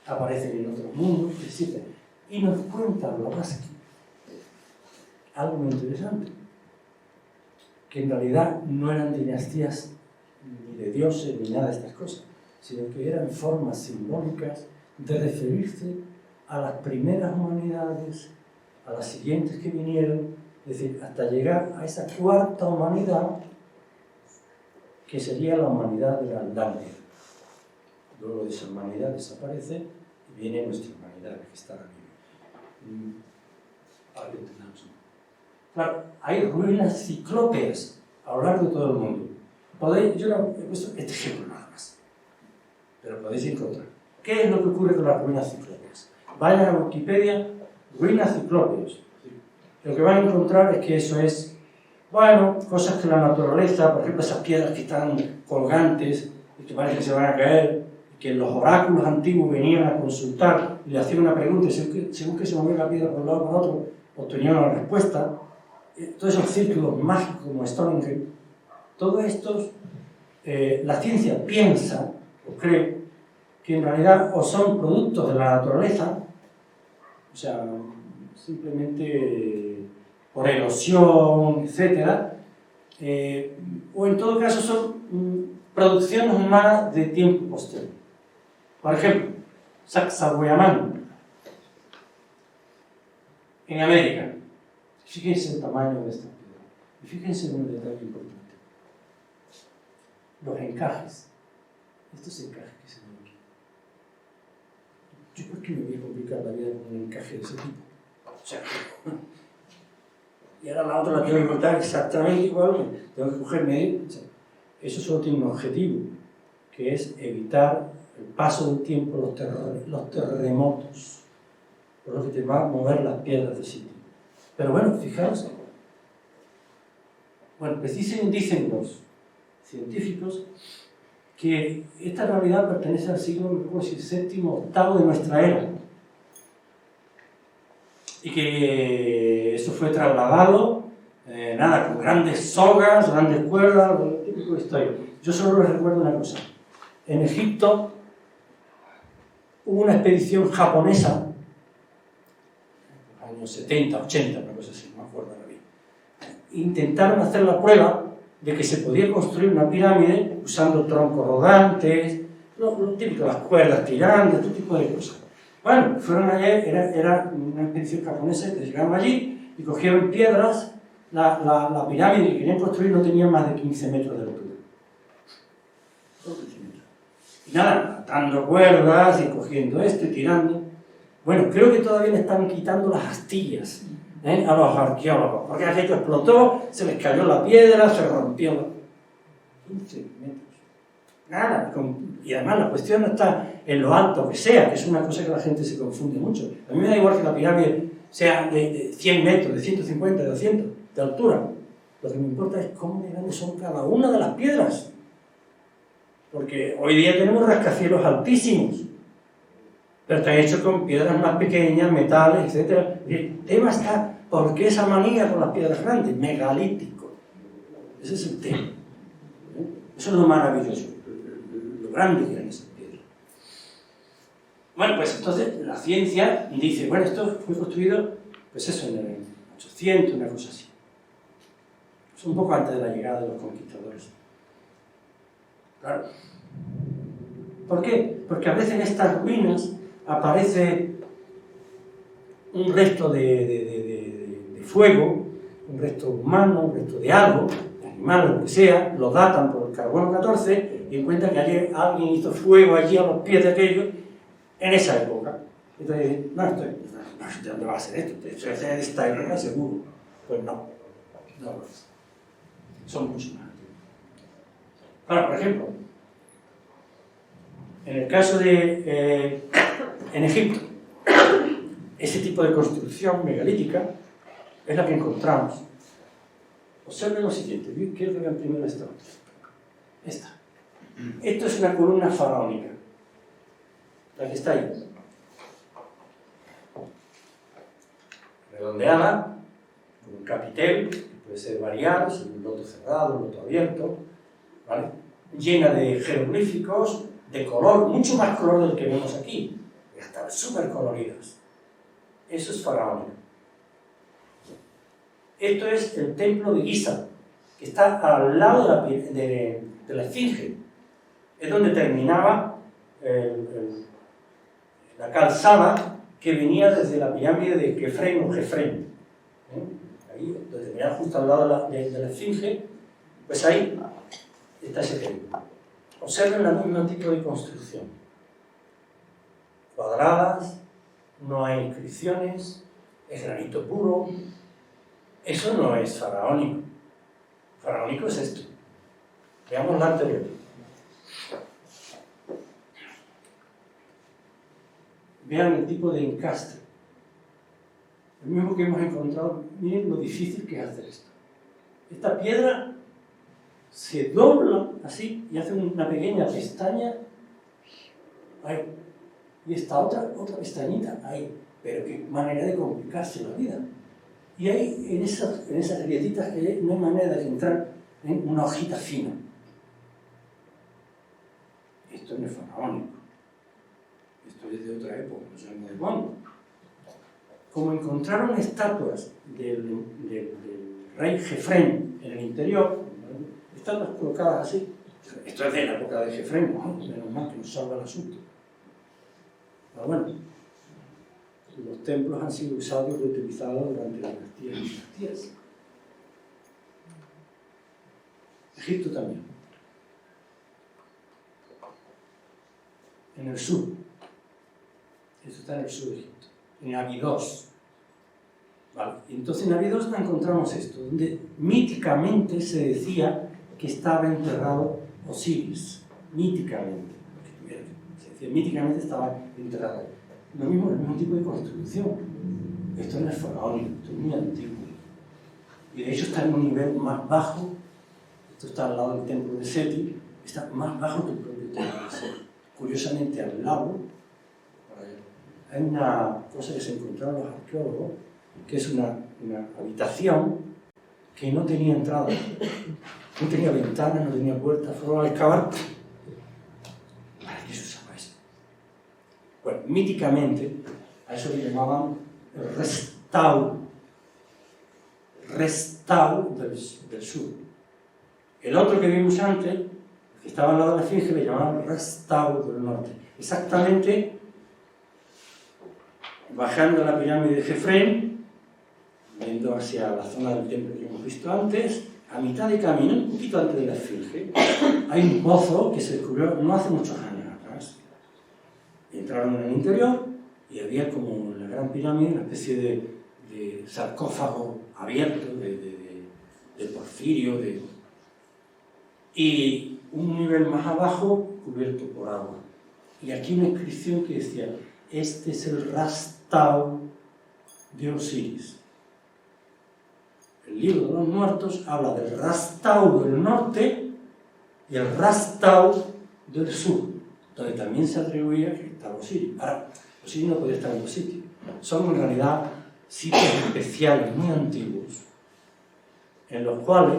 aparecen en otros mundos, existen, y nos cuentan Blavatsky algo muy interesante, que en realidad no eran dinastías ni de dioses ni nada de estas cosas, sino que eran formas simbólicas de referirse a las primeras humanidades, a las siguientes que vinieron, es decir, hasta llegar a esa cuarta humanidad que sería la humanidad de la Atlántida. Luego de esa humanidad desaparece y viene nuestra humanidad, que está aquí. Ahora lo entendamos. Claro, hay ruinas ciclópeas a lo largo de todo el mundo. Podéis, yo no he puesto este ejemplo nada más, pero podéis encontrar. ¿Qué es lo que ocurre con las ruinas ciclópeas? Vayan a Wikipedia, ruinas ciclópeas. Lo que van a encontrar es que eso es, bueno, cosas que la naturaleza, por ejemplo, esas piedras que están colgantes y que parece que se van a caer, que los oráculos antiguos venían a consultar y le hacían una pregunta y según que se movía la piedra por un lado o por otro, obtenían una respuesta. Todos esos círculos mágicos como Stonehenge, todos estos, la ciencia piensa o cree que en realidad o son productos de la naturaleza, o sea, simplemente por erosión, etc., o en todo caso son producciones humanas de tiempo posterior. Por ejemplo, Sacsayhuamán, en América. Fíjense el tamaño de esta piedra. Y fíjense en un detalle importante. Los encajes. Estos encajes que se ven aquí. ¿Yo por qué me voy a complicar la vida con un encaje de ese tipo? O sea, y ahora la otra la tengo que cortar exactamente igual. Tengo que coger medio. O sea, eso solo tiene un objetivo, que es evitar el paso del tiempo, los terremotos, por lo que te va a mover las piedras de sitio. Pero bueno, fijaos, bueno, dicen los científicos que esta realidad pertenece al siglo VII, VIII de nuestra era, y que eso fue trasladado, con grandes sogas, grandes cuerdas, lo típico de historia. Yo solo les recuerdo una cosa. En Egipto hubo una expedición japonesa, años 70, 80, una cosa así, no me acuerdo ahora bien. Intentaron hacer la prueba de que se podía construir una pirámide usando troncos rodantes, lo típico, las cuerdas tirando, este tipo de cosas. Bueno, fueron allá, era una expedición japonesa que llegaron allí y cogieron piedras. La pirámide que querían construir no tenía más de 15 metros de altura. Y nada, atando cuerdas y cogiendo esto y tirando. Bueno, creo que todavía le están quitando las astillas a los arqueólogos, porque aquello explotó, se les cayó la piedra, se rompió. 15 metros. Nada, y además la cuestión no está en lo alto que sea, que es una cosa que la gente se confunde mucho. A mí me da igual que la pirámide sea de 100 metros, de 150, de 200 de altura. Lo que me importa es cómo de grandes son cada una de las piedras. Porque hoy día tenemos rascacielos altísimos, pero están hechos con piedras más pequeñas, metales, etc. El tema está, ¿por qué esa manía con las piedras grandes? Megalítico. Ese es el tema. Eso es lo maravilloso, lo grande que eran esas piedras. Bueno, pues entonces la ciencia dice, bueno, esto fue construido, pues eso, en el 800, una cosa así. Es un poco antes de la llegada de los conquistadores. Claro. ¿Por qué? Porque a veces en estas ruinas aparece un resto de fuego, un resto humano, un resto de algo, de animal, lo que sea, lo datan por el carbono 14 y encuentran que alguien hizo fuego allí a los pies de aquello en esa época. Entonces, ¿de dónde va a ser esto? Esto es de esta época seguro. Pues no lo es. Son mucho más antiguos. Ahora, por ejemplo, en el caso de en Egipto, ese tipo de construcción megalítica es la que encontramos. Observen lo siguiente, quiero que vean primero esta. Esto es una columna faraónica, la que está ahí. Redondeada, con un capitel, que puede ser variado, un loto cerrado, un loto abierto, ¿vale? Llena de jeroglíficos, de color, mucho más color del que vemos aquí. Están súper coloridas. Eso es faraónico. Esto es el templo de Giza, que está al lado de la Esfinge. Es donde terminaba la calzada que venía desde la pirámide de Kefren o Jefren. Ahí, donde terminaba justo al lado de la Esfinge, pues ahí está ese templo. Observen el mismo tipo de construcción. Cuadradas, no hay inscripciones, es granito puro. Eso no es faraónico. Faraónico es esto. Veamos la anterior. Vean el tipo de encastre. El mismo que hemos encontrado. Miren lo difícil que es hacer esto. Esta piedra se dobla así y hace una pequeña pestaña ahí. Y esta otra pestañita ahí. Pero qué manera de complicarse la vida. Y ahí, en esas grietitas que hay, no hay manera de entrar en una hojita fina. Esto no es faraónico. Esto es de otra época, no sabemos de cuándo. Como encontraron estatuas del rey Jefren en el interior, estatuas colocadas así. Esto es de la época de Jefren, ¿no? Menos mal que nos salva el asunto. Pero bueno, los templos han sido usados y reutilizados durante las dinastías. Egipto también. En el sur. Esto está en el sur de Egipto. En Abidos. ¿Vale? Y entonces en Abidos encontramos esto, donde míticamente se decía que estaba enterrado Osiris. Míticamente. Se decía, míticamente estaba enterrado. El mismo tipo de construcción. Esto no es faraónico, esto es muy antiguo. Y de hecho está en un nivel más bajo. Esto está al lado del templo de Seti, está más bajo que el propio templo de Seti. Curiosamente, al lado, hay una cosa que se encontraron los arqueólogos, que es una habitación que no tenía entrada, no tenía ventanas, no tenía puertas, fueron a excavar. ¿Para qué se usaba esto? Bueno, míticamente, a eso le llamaban el restauro del sur. El otro que vimos antes, que estaba al lado de la Esfinge, le llamaban restauro del norte. Exactamente, bajando la pirámide de Jefren, viendo hacia la zona del templo que hemos visto antes, a mitad de camino, un poquito antes de la Esfinge, hay un pozo que se descubrió no hace muchos años atrás. Entraron en el interior y había como en la gran pirámide una especie de sarcófago abierto, de porfirio, y un nivel más abajo cubierto por agua. Y aquí una inscripción que decía, este es el Rastao de Osiris. El libro de los muertos habla del Rastao del norte y el Rastao del sur, donde también se atribuía que estaba Osiris. Ahora, Osiris no podía estar en los sitios. Son en realidad sitios especiales, muy antiguos, en los cuales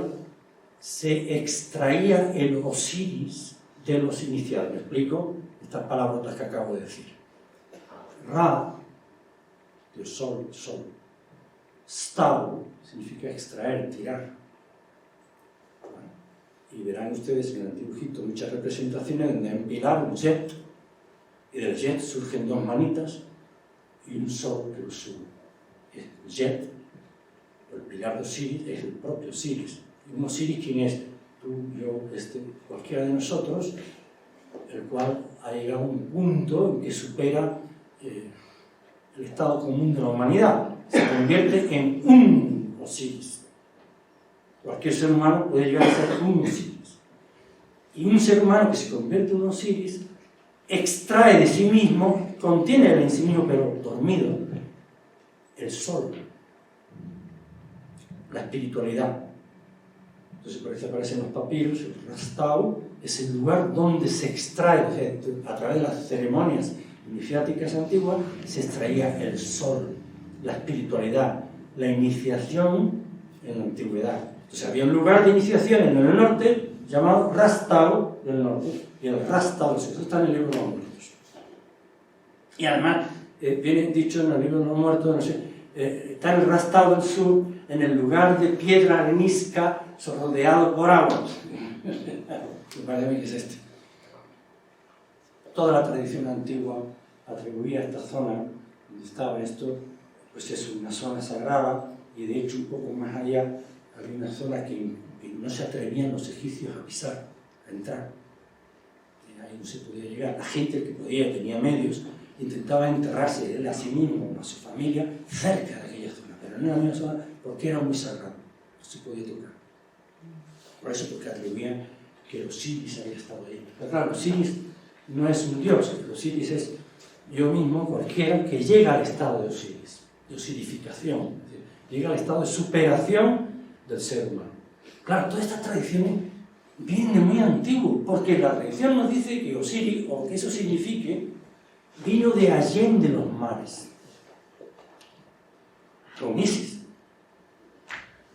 se extraía el Osiris de los iniciales. ¿Me explico? Estas palabras que acabo de decir. Ra, del sol, sol. Stau significa extraer, tirar. Y verán ustedes en el Antiguo Egipto muchas representaciones donde empilar un jet, y del jet surgen dos manitas y un sol que lo sube. El jet, el pilar de Osiris, es el propio Osiris. Y un Osiris, ¿quién es? Tú, yo, cualquiera de nosotros, el cual ha llegado a un punto en que supera el estado común de la humanidad. Se convierte en un Osiris. Cualquier ser humano puede llegar a ser un Osiris. Y un ser humano que se convierte en un Osiris extrae de sí mismo, contiene en sí mismo, pero dormido, el sol, la espiritualidad. Entonces, por eso aparecen los papiros, el Rastau es el lugar donde se extrae, a través de las ceremonias iniciáticas antiguas, se extraía el sol, la espiritualidad, la iniciación en la antigüedad. Entonces, había un lugar de iniciación en el norte llamado Rastau del norte, y el Rastau, eso está en el libro de los muertos. Y además, viene dicho en el libro de los muertos, no sé, está el Rastau del sur, en el lugar de piedra arenisca, rodeado por agua. Me parece a mí que es este. Toda la tradición antigua atribuía a esta zona donde estaba esto, pues es una zona sagrada, y de hecho un poco más allá había una zona que no se atrevían los egipcios a pisar, a entrar. Y ahí no se podía llegar. La gente que podía, tenía medios, intentaba enterrarse él a sí mismo, a su familia, cerca de aquella zona, pero no era una zona porque era muy sagrado, no se podía tocar. Por eso, porque atribuían que Osiris había estado ahí. Pero claro, Osiris no es un dios, Osiris es yo mismo, cualquiera que llega al estado de Osiris, de osirificación, es decir, llega al estado de superación del ser humano. Claro, todas estas tradiciones vienen de muy antiguo, porque la tradición nos dice que Osiris, o que eso signifique, vino de allende los mares, con Isis.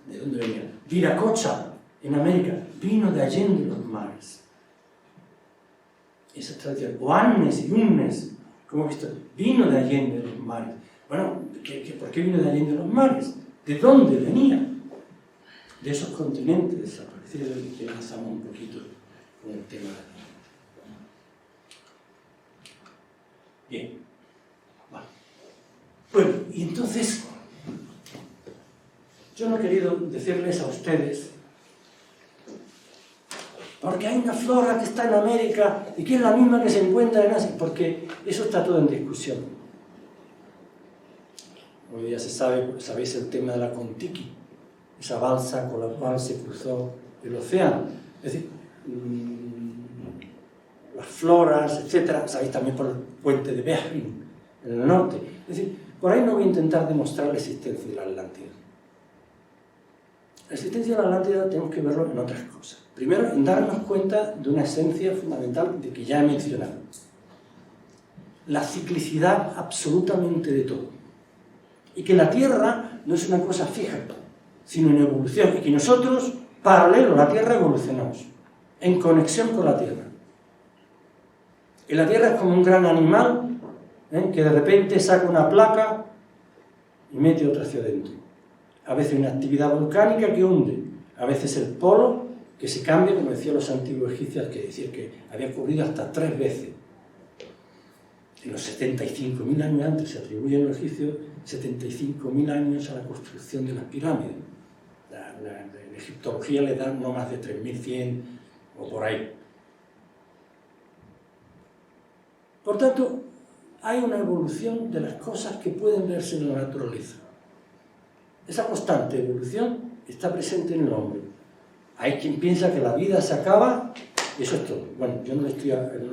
¿De dónde venía? Viracocha, en América, vino de allende los mares. Esa tradición, o Annes y Unnes, como he visto, vino de allende los mares. Bueno, ¿por qué vino de allende los mares? ¿De dónde venía? De esos continentes desaparecidos, que avanzamos un poquito con el tema. Bien. Vale. Bueno, y entonces, yo no he querido decirles a ustedes, porque hay una flora que está en América y que es la misma que se encuentra en Asia, porque eso está todo en discusión. Hoy ya se sabe, sabéis el tema de la Kon-Tiki, esa balsa con la cual se cruzó el océano. Es decir, las floras, etcétera, sabéis también por el puente de Behring, en el norte. Es decir, por ahí no voy a intentar demostrar la existencia de la Atlántida. La existencia de la Atlántida tenemos que verlo en otras cosas. Primero, en darnos cuenta de una esencia fundamental de que ya he mencionado. La ciclicidad absolutamente de todo. Y que la Tierra no es una cosa fija, sino en evolución. Y que nosotros, paralelo a la Tierra, evolucionamos. En conexión con la Tierra. Y la Tierra es como un gran animal que de repente saca una placa y mete otra hacia adentro. A veces una actividad volcánica que hunde. A veces el polo que se cambia, como decían los antiguos egipcios, que decían que había ocurrido hasta 3 veces. En los 75.000 años antes se atribuyen a los egipcios 75.000 años a la construcción de las pirámides. La egiptología le da no más de 3.100 o por ahí. Por tanto, hay una evolución de las cosas que pueden verse en la naturaleza. Esa constante evolución está presente en el hombre. Hay quien piensa que la vida se acaba y eso es todo. Bueno, yo no le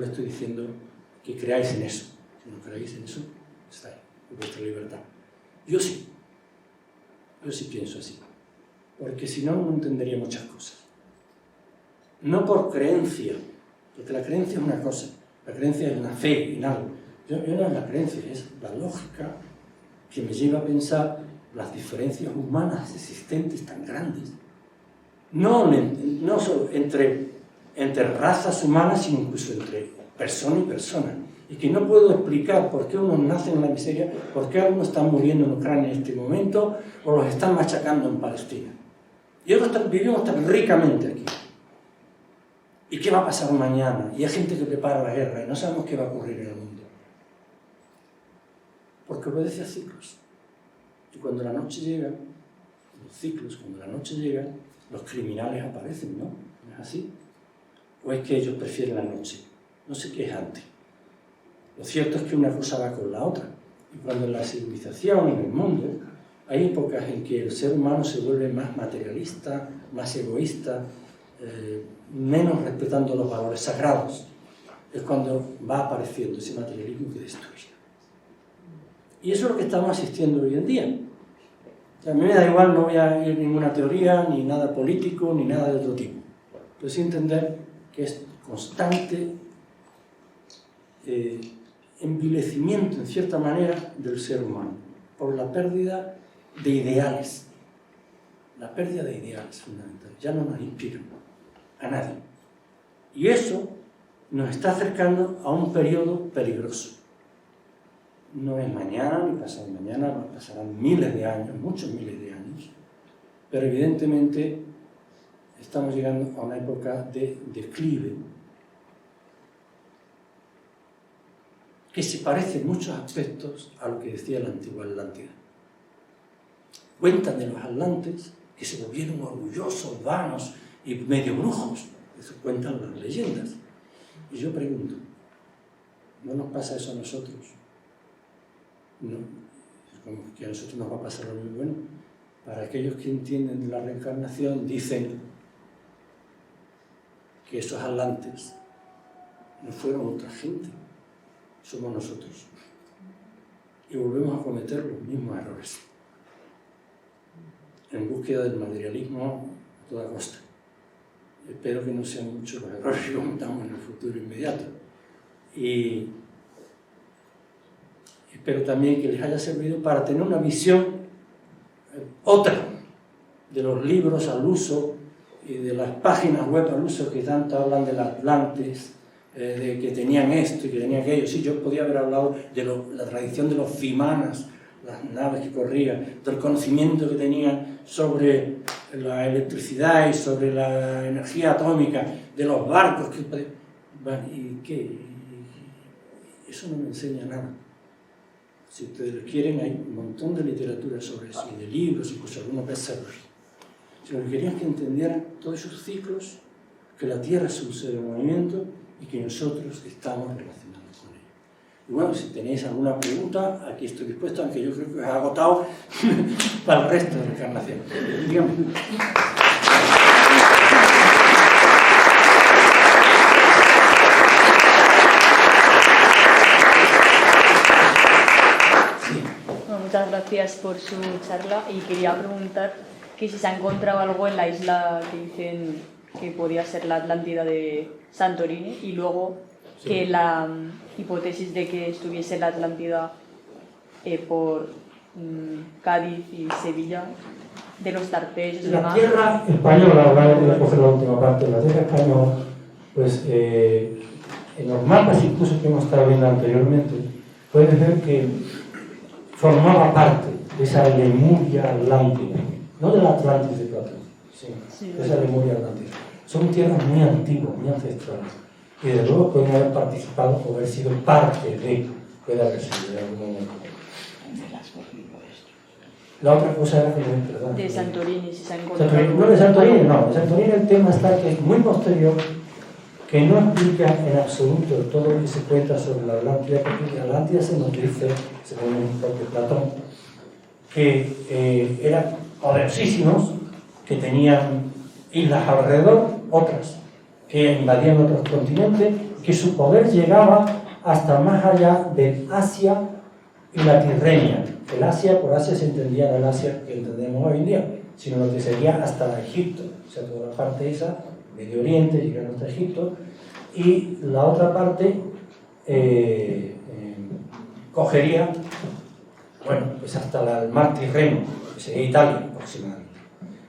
estoy diciendo que creáis en eso. Si no creáis en eso, está ahí, es vuestra libertad. Yo sí pienso así. Porque si no, no entendería muchas cosas. No por creencia, porque la creencia es una cosa. La creencia es una fe en algo. Yo no es la creencia, es la lógica que me lleva a pensar las diferencias humanas existentes tan grandes. No solo entre razas humanas, sino incluso entre persona y persona. Y que no puedo explicar por qué unos nacen en la miseria, por qué algunos están muriendo en Ucrania en este momento, o los están machacando en Palestina. Y otros vivimos tan ricamente aquí. ¿Y qué va a pasar mañana? Y hay gente que prepara la guerra y no sabemos qué va a ocurrir en el mundo. Porque obedece a ciclos. Y cuando la noche llega, los ciclos, cuando la noche llega, los criminales aparecen, ¿no? ¿No es así? ¿O es que ellos prefieren la noche? No sé qué es antes. Lo cierto es que una cosa va con la otra. Y cuando en la civilización, en el mundo, hay épocas en que el ser humano se vuelve más materialista, más egoísta, menos respetando los valores sagrados, es cuando va apareciendo ese materialismo que destruye. Y eso es lo que estamos asistiendo hoy en día. O sea, a mí me da igual, no voy a ir a ninguna teoría, ni nada político, ni nada de otro tipo. Pero sí entender que es constante envilecimiento, en cierta manera, del ser humano, por la pérdida de ideales. La pérdida de ideales, fundamental. Ya no nos inspiran a nadie. Y eso nos está acercando a un periodo peligroso. No es mañana, ni pasado mañana, pasarán miles de años, muchos miles de años, pero evidentemente estamos llegando a una época de declive que se parece en muchos aspectos a lo que decía la antigua Atlántida. Cuentan de los atlantes que se volvieron orgullosos, vanos y medio brujos. Eso cuentan las leyendas. Y yo pregunto, ¿no nos pasa eso a nosotros? No, es como que a nosotros nos va a pasar lo mismo. Bueno, para aquellos que entienden de la reencarnación, dicen que esos atlantes no fueron otra gente, somos nosotros. Y volvemos a cometer los mismos errores, en búsqueda del materialismo a toda costa. Espero que no sean muchos los errores que cometamos en el futuro inmediato. Y espero también que les haya servido para tener una visión otra de los libros al uso y de las páginas web al uso que tanto hablan del Atlantis, de que tenían esto y que tenían aquello. Sí, yo podía haber hablado de la tradición de los Vimanas, las naves que corrían, del conocimiento que tenían sobre la electricidad y sobre la energía atómica, de los barcos que... ¿Y qué? Eso no me enseña nada. Si ustedes quieren, hay un montón de literatura sobre eso, y de libros, incluso algunos bestsellers. Si lo que querían es que entendieran todos esos ciclos, que la Tierra es un ser en movimiento y que nosotros estamos relacionados con ello. Y bueno, si tenéis alguna pregunta, aquí estoy dispuesto, aunque yo creo que os he agotado para el resto de la encarnación. Dígame. Muchas gracias por su charla y quería preguntar que si se ha encontrado algo en la isla que dicen que podía ser la Atlántida de Santorini y luego que la hipótesis de que estuviese la Atlántida por Cádiz y Sevilla, de los tarpeos y la demás. tierra española, ahora voy a coger la última parte, la tierra española, pues en los mapas incluso que hemos estado viendo anteriormente, puedes ver que formaba parte de esa Lemuria atlántica, no del Atlantis de Platón, sí, de esa Lemuria atlántica. Son tierras muy antiguas, muy ancestrales, y desde luego pueden haber participado o haber sido parte de, puede haber sido de algún momento. La otra cosa era que perdón. De Santorini, si se ha encontrado. No, de Santorini no, de Santorini el tema está que es muy posterior, que no explica en absoluto todo lo que se cuenta sobre la Atlántida, porque la Atlántida se nos dice, según el propio Platón, que eran poderosísimos, que tenían islas alrededor, otras, que invadían otros continentes, que su poder llegaba hasta más allá del Asia y la Tirrenia. El Asia, por Asia se entendía el Asia que entendemos hoy en día, sino lo que sería hasta Egipto, o sea, toda la parte esa, Medio Oriente, llegando hasta Egipto, y la otra parte cogería, bueno, pues hasta el mar Tirreno, que sería Italia aproximadamente.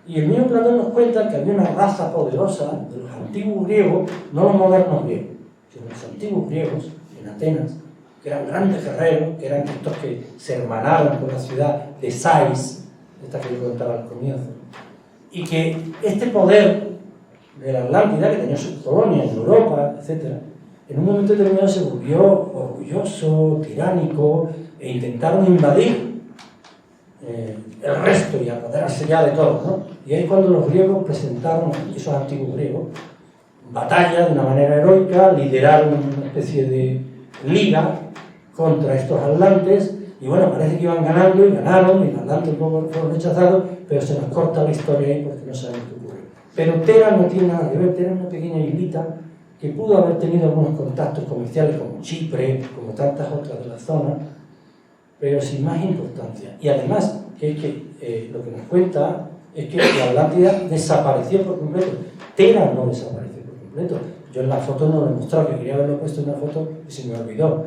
Y el mismo Platón nos cuenta que había una raza poderosa de los antiguos griegos, no los modernos griegos, sino los antiguos griegos en Atenas, que eran grandes guerreros, que eran estos que se hermanaron con la ciudad de Sais, esta que yo contaba al comienzo, y que este poder de la Atlántida, que tenía sus colonias en Europa, etc., en un momento determinado se volvió orgulloso, tiránico, e intentaron invadir el resto y apoderarse ya de todo, ¿no? Y ahí cuando los griegos presentaron, esos antiguos griegos, batalla de una manera heroica, lideraron una especie de liga contra estos atlantes, y bueno, parece que iban ganando y ganaron, y los atlantes luego fueron rechazados, pero se nos corta la historia ahí porque no sabemos qué ocurre. Pero Tera no tiene nada que ver. Tera es una pequeña islita que pudo haber tenido algunos contactos comerciales como Chipre, como tantas otras de la zona, pero sin más importancia. Y además, que es que lo que nos cuenta es que la Atlántida desapareció por completo. Tera no desapareció por completo. Yo en la foto no lo he mostrado, que quería haberlo puesto en una foto y se me olvidó.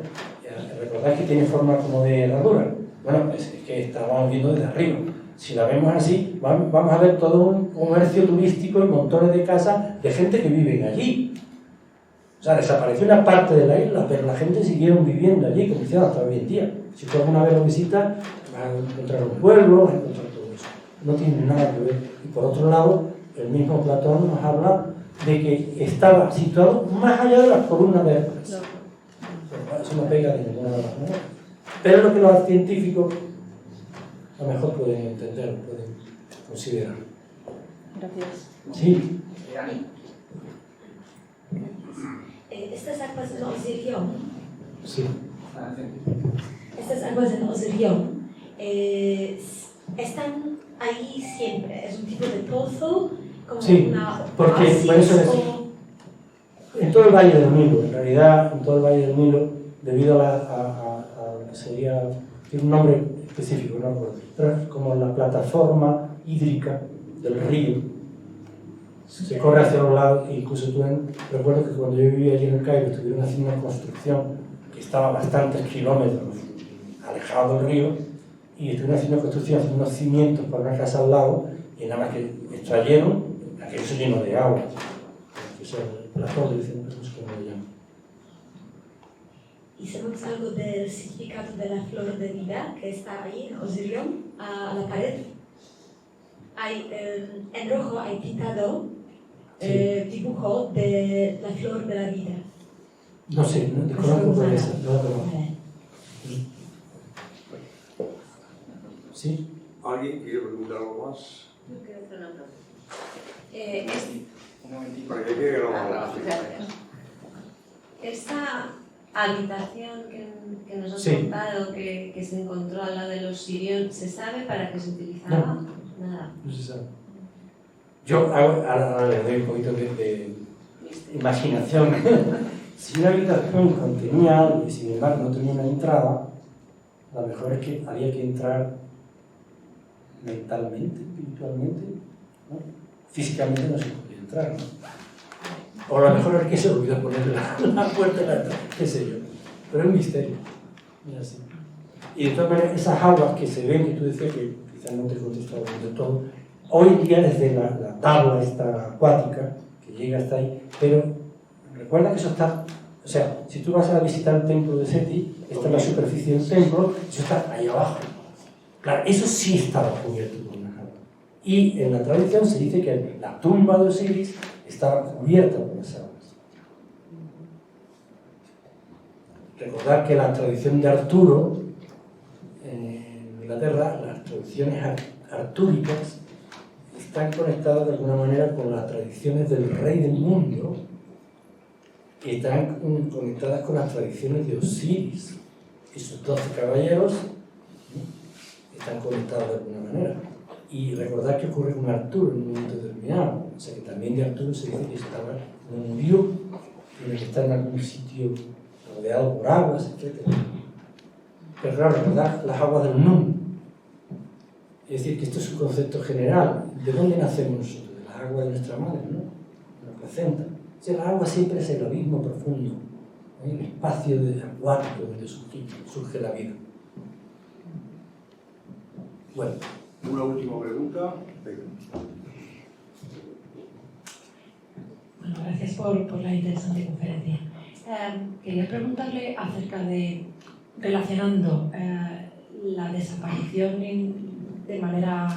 ¿Recordad que tiene forma como de herradura? Bueno, es que estábamos viendo desde arriba. Si la vemos así, vamos a ver todo un comercio turístico y montones de casas de gente que vive allí. O sea, desapareció una parte de la isla, pero la gente siguieron viviendo allí, como hicieron hasta hoy en día. Si tú alguna vez lo visitas, vas a encontrar un pueblo, vas a encontrar todo eso. No tiene nada que ver. Y por otro lado, el mismo Platón nos habla de que estaba situado más allá de las columnas vertebrales. Eso no pega de ninguna de las maneras. Pero es lo que los científicos a lo mejor pueden entender, pueden considerar. Gracias. Sí. Estas aguas en Osirión, Sí. estas aguas en Osirión están ahí siempre. Es un tipo de pozo, como Sí, una porque oasis, por eso es, en todo el Valle del Nilo, en realidad en todo el Valle del Nilo, debido a lo que sería, tiene un nombre específico, no recuerdo, pero es como la plataforma hídrica del río. Se corre hacia los lados, e incluso recuerdo que cuando yo vivía allí en el Cairo estuvieron haciendo una construcción que estaba a bastantes kilómetros alejado del río, y estuvieron haciendo construcción, haciendo unos cimientos para una casa al lado, y nada más que extrayeron, aquello se llenó de agua. O sea, Platón dice, no sé cómo lo llama. ¿Y sabemos algo del significado de la flor de vida que está ahí en Osirión, a la pared? Hay, en rojo hay pintado dibujo de la flor de la vida. No sé, no desconozco por eso, no lo conozco. ¿Sí? ¿Alguien quiere preguntar algo más? Yo quiero hacer una pregunta. Un momentito. Para que quede grabado. Esta habitación que nos has Sí. contado, que se encontró al lado de los Sirión, ¿se sabe para qué se utilizaba? Nada. No se sabe. Yo ahora le doy un poquito de imaginación. Si una habitación contenía algo y sin embargo no tenía una entrada, a lo mejor es que había que entrar mentalmente, espiritualmente, ¿no? Físicamente no se podía entrar, ¿no? O a lo mejor es que se olvidó poner la puerta en la entrada, qué sé yo. Pero es un misterio. Es así. Y de todas maneras, esas aguas que se ven, que tú decías que quizás no te he contestado de todo, hoy en día desde la tabla esta acuática, que llega hasta ahí, pero recuerda que eso está, o sea, si tú vas a visitar el templo de Seti, esta es la superficie del templo, eso está ahí abajo. Claro, eso sí estaba cubierto por una agua. Y en la tradición se dice que la tumba de Osiris estaba cubierta por las aguas. Recordad que la tradición de Arturo, en Inglaterra, las tradiciones artúricas, están conectadas de alguna manera con las tradiciones del rey del mundo, que están conectadas con las tradiciones de Osiris. Y sus 12 caballeros están conectados de alguna manera. Y recordad que ocurre con Arturo en un momento determinado. O sea que también de Arturo se dice que estaba, no murió, tiene que estar en algún sitio rodeado por aguas, etc. Pero claro, recordad las aguas del Nun. Es decir, que esto es un concepto general. ¿De dónde nacemos nosotros? De las aguas de nuestra madre, ¿no? De la placenta. O sea, el agua siempre es el abismo profundo, el espacio acuático donde surge la vida. Bueno. Una última pregunta. Bueno, gracias por la interesante conferencia. Quería preguntarle acerca de, relacionando la desaparición de manera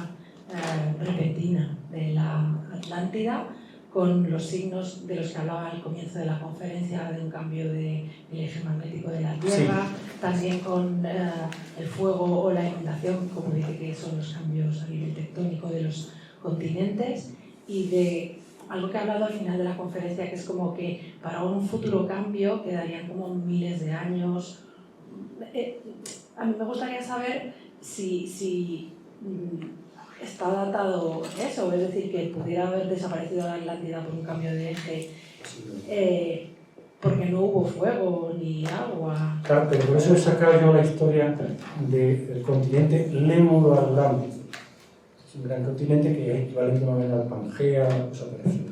repentina de la Atlántida con los signos de los que hablaba al comienzo de la conferencia, de un cambio del eje magnético de la Tierra, también con el fuego o la inundación, como dice que son los cambios a nivel tectónico de los continentes, y de algo que ha hablado al final de la conferencia, que es como que para un futuro cambio quedarían como miles de años. A mí me gustaría saber si está datado eso, es decir, que pudiera haber desaparecido la Atlántida por un cambio de eje, porque no hubo fuego ni agua. Claro, pero por eso he sacado yo la historia del continente Lémuro-Atlántico. Es un gran continente que es equivalente más o menos al Pangea, una cosa parecida.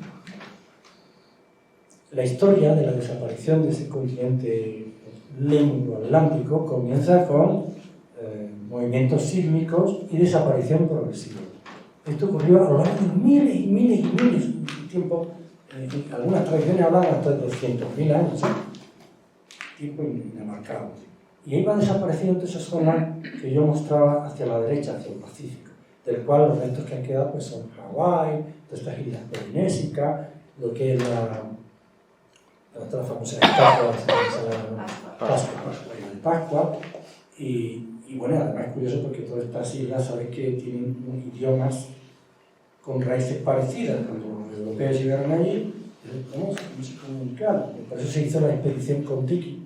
La historia de la desaparición de ese continente Lémuro-Atlántico comienza con movimientos sísmicos y desaparición progresiva. Esto ocurrió a lo largo de miles y miles y miles de tiempo. Algunas tradiciones hablan hasta de 200.000 años, tiempo inamarcable. Y ahí va desapareciendo toda esa zona que yo mostraba hacia la derecha, hacia el Pacífico, del cual los restos que han quedado pues, son Hawái, todas estas islas polinésicas, lo que es la famosa estatua de Pascua. Y bueno, además es curioso porque todas estas islas, sabéis que tienen idiomas con raíces parecidas. Cuando los europeos llegaron allí, ¿cómo se comunicaron? Por eso se hizo la expedición Kon-Tiki,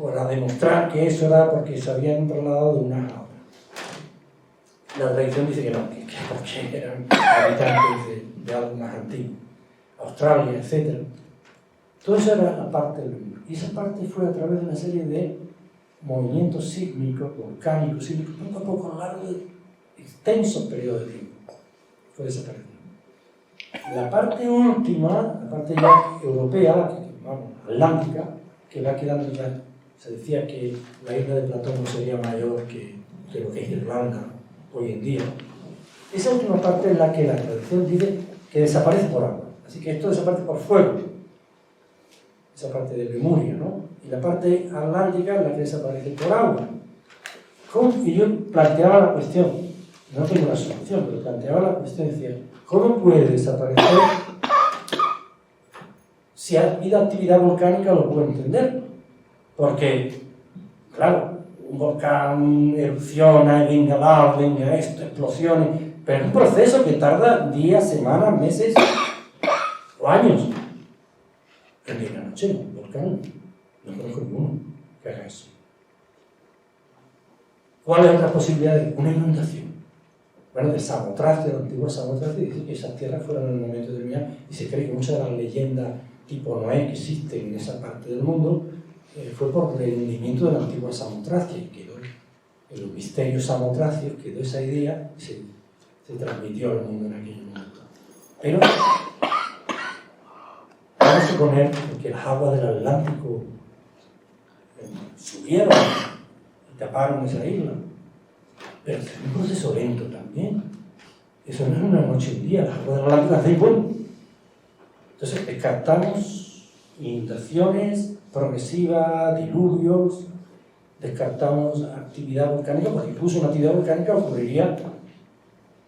para demostrar que eso era porque se habían trasladado de una a otra. La tradición dice que no, que porque eran habitantes de algo más antiguo, Australia, etc. Todo eso era la parte del mundo. Y esa parte fue a través de una serie de movimientos sísmicos, volcánicos, sísmicos, poco a poco a lo largo de extensos periodos de tiempo. Fue desapareciendo. La parte última, la parte ya europea, atlántica, que va quedando ya, se decía que la isla de Platón no sería mayor que lo que es Irlanda hoy en día. Esa última parte es la que la tradición dice que desaparece por agua. Así que esto desaparece por fuego. Esa parte de Lemuria, ¿no? Y la parte atlántica es la que desaparece por agua. Y yo planteaba la cuestión, no tengo la solución, pero planteaba la cuestión, decía, ¿cómo puede desaparecer? Si ha habido actividad volcánica lo puedo entender, porque, claro, un volcán erupciona, venga lava, venga esto, explosiones, pero es un proceso que tarda días, semanas, meses o años. El día y la noche, un volcán, no conozco ninguno que haga eso. ¿Cuáles otras posibilidades? Una inundación. Bueno, de Samotracia, la antigua Samotracia, dice que esas tierras fueron en un momento determinado, y se cree que muchas de las leyendas tipo Noé que existen en esa parte del mundo fue por el hundimiento de la antigua Samotracia, y quedó en los misterios samotracios, quedó esa idea y se transmitió al mundo en aquel momento. Pero vamos a suponer que las aguas del Atlántico subieron y taparon esa isla, pero es un proceso lento también. Eso no es una noche y un día, las aguas del Atlántico hacen bueno. Entonces descartamos inundaciones progresivas, diluvios, descartamos actividad volcánica, porque incluso una actividad volcánica ocurriría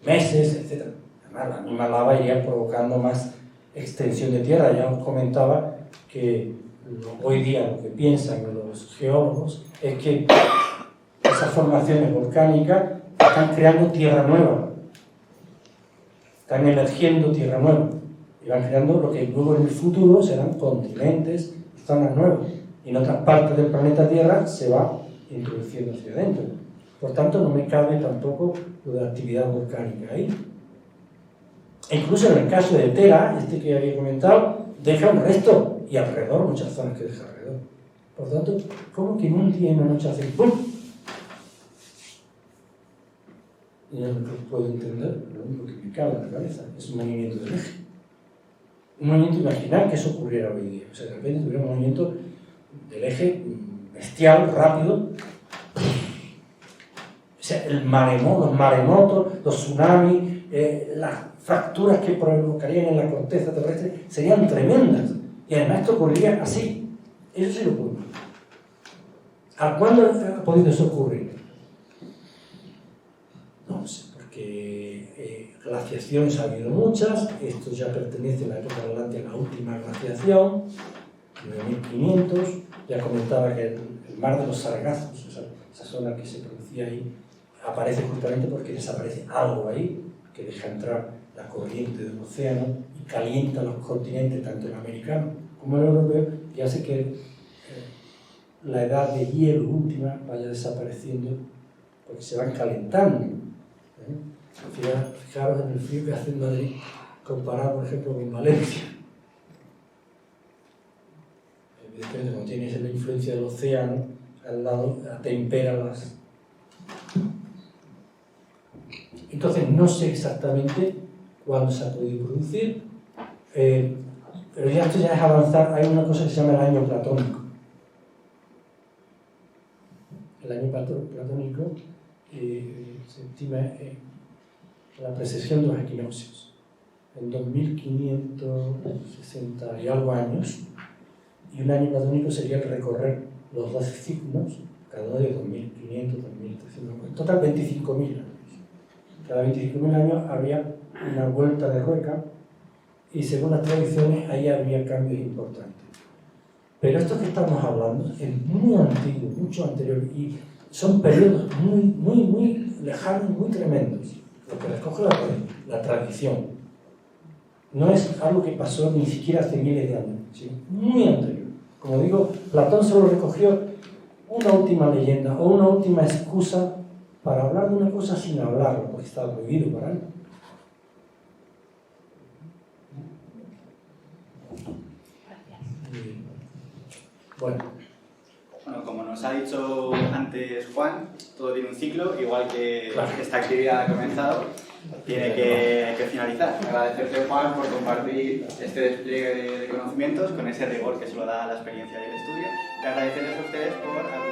meses, etc. Además, la misma lava iría provocando más extensión de tierra. Ya os comentaba que hoy día lo que piensan los geólogos es que esas formaciones volcánicas están creando tierra nueva, están emergiendo tierra nueva y van creando lo que luego en el futuro serán continentes y zonas nuevas, y en otras partes del planeta Tierra se va introduciendo hacia adentro. Por tanto, no me cabe tampoco lo de la actividad volcánica ahí. E incluso en el caso de Tera, este que había comentado, deja un resto, y alrededor, muchas zonas que deja alrededor. Por tanto, ¿cómo que en un día y una noche hace ¡pum! Y es lo que puedo entender, lo único que me cabe en la cabeza es un movimiento del eje. Un movimiento imaginar que eso ocurriera hoy día. O sea, de repente tuviera un movimiento del eje bestial, rápido. O sea, los maremotos, los tsunamis, las fracturas que provocarían en la corteza terrestre serían tremendas. Y además esto ocurriría así. Eso sí lo puedo. ¿A cuándo ha podido eso ocurrir? No sé, porque glaciaciones ha habido muchas, esto ya pertenece a la época atlántica, a la última glaciación, 9500, ya comentaba que el mar de los Sargazos, esa zona que se producía ahí, aparece justamente porque desaparece algo ahí, que deja entrar la corriente del océano y calienta los continentes, tanto el americano como el europeo, y hace que la edad de hielo última vaya desapareciendo, porque se van calentando. Fijaros en el frío que hace en Madrid, comparado, por ejemplo, con Valencia. Evidentemente, cuando tienes la influencia del océano al lado, atempera las... Entonces, no sé exactamente cuándo se ha podido producir, pero ya esto ya es avanzar. Hay una cosa que se llama el año platónico. El año platónico se estima la precesión de los equinoccios en 2560 y algo años, y un año platónico sería el recorrer los 12 signos, cada uno de 2500, 2300, en total 25.000 años. Cada 25.000 años había una vuelta de rueca y según las tradiciones ahí había cambios importantes. Pero esto que estamos hablando es muy antiguo, mucho anterior, y son periodos muy lejanos, muy tremendos. Lo que recoge la tradición. No es algo que pasó ni siquiera hace miles de años, sino muy anterior. Como digo, Platón solo recogió una última leyenda o una última excusa para hablar de una cosa sin hablarlo, porque estaba prohibido para él. Bueno, como nos ha dicho antes Juan, todo tiene un ciclo, igual que claro, esta actividad ha comenzado, tiene que finalizar. Agradecerte, Juan, por compartir este despliegue de conocimientos con ese rigor que se lo da la experiencia del estudio, y agradecerles a ustedes por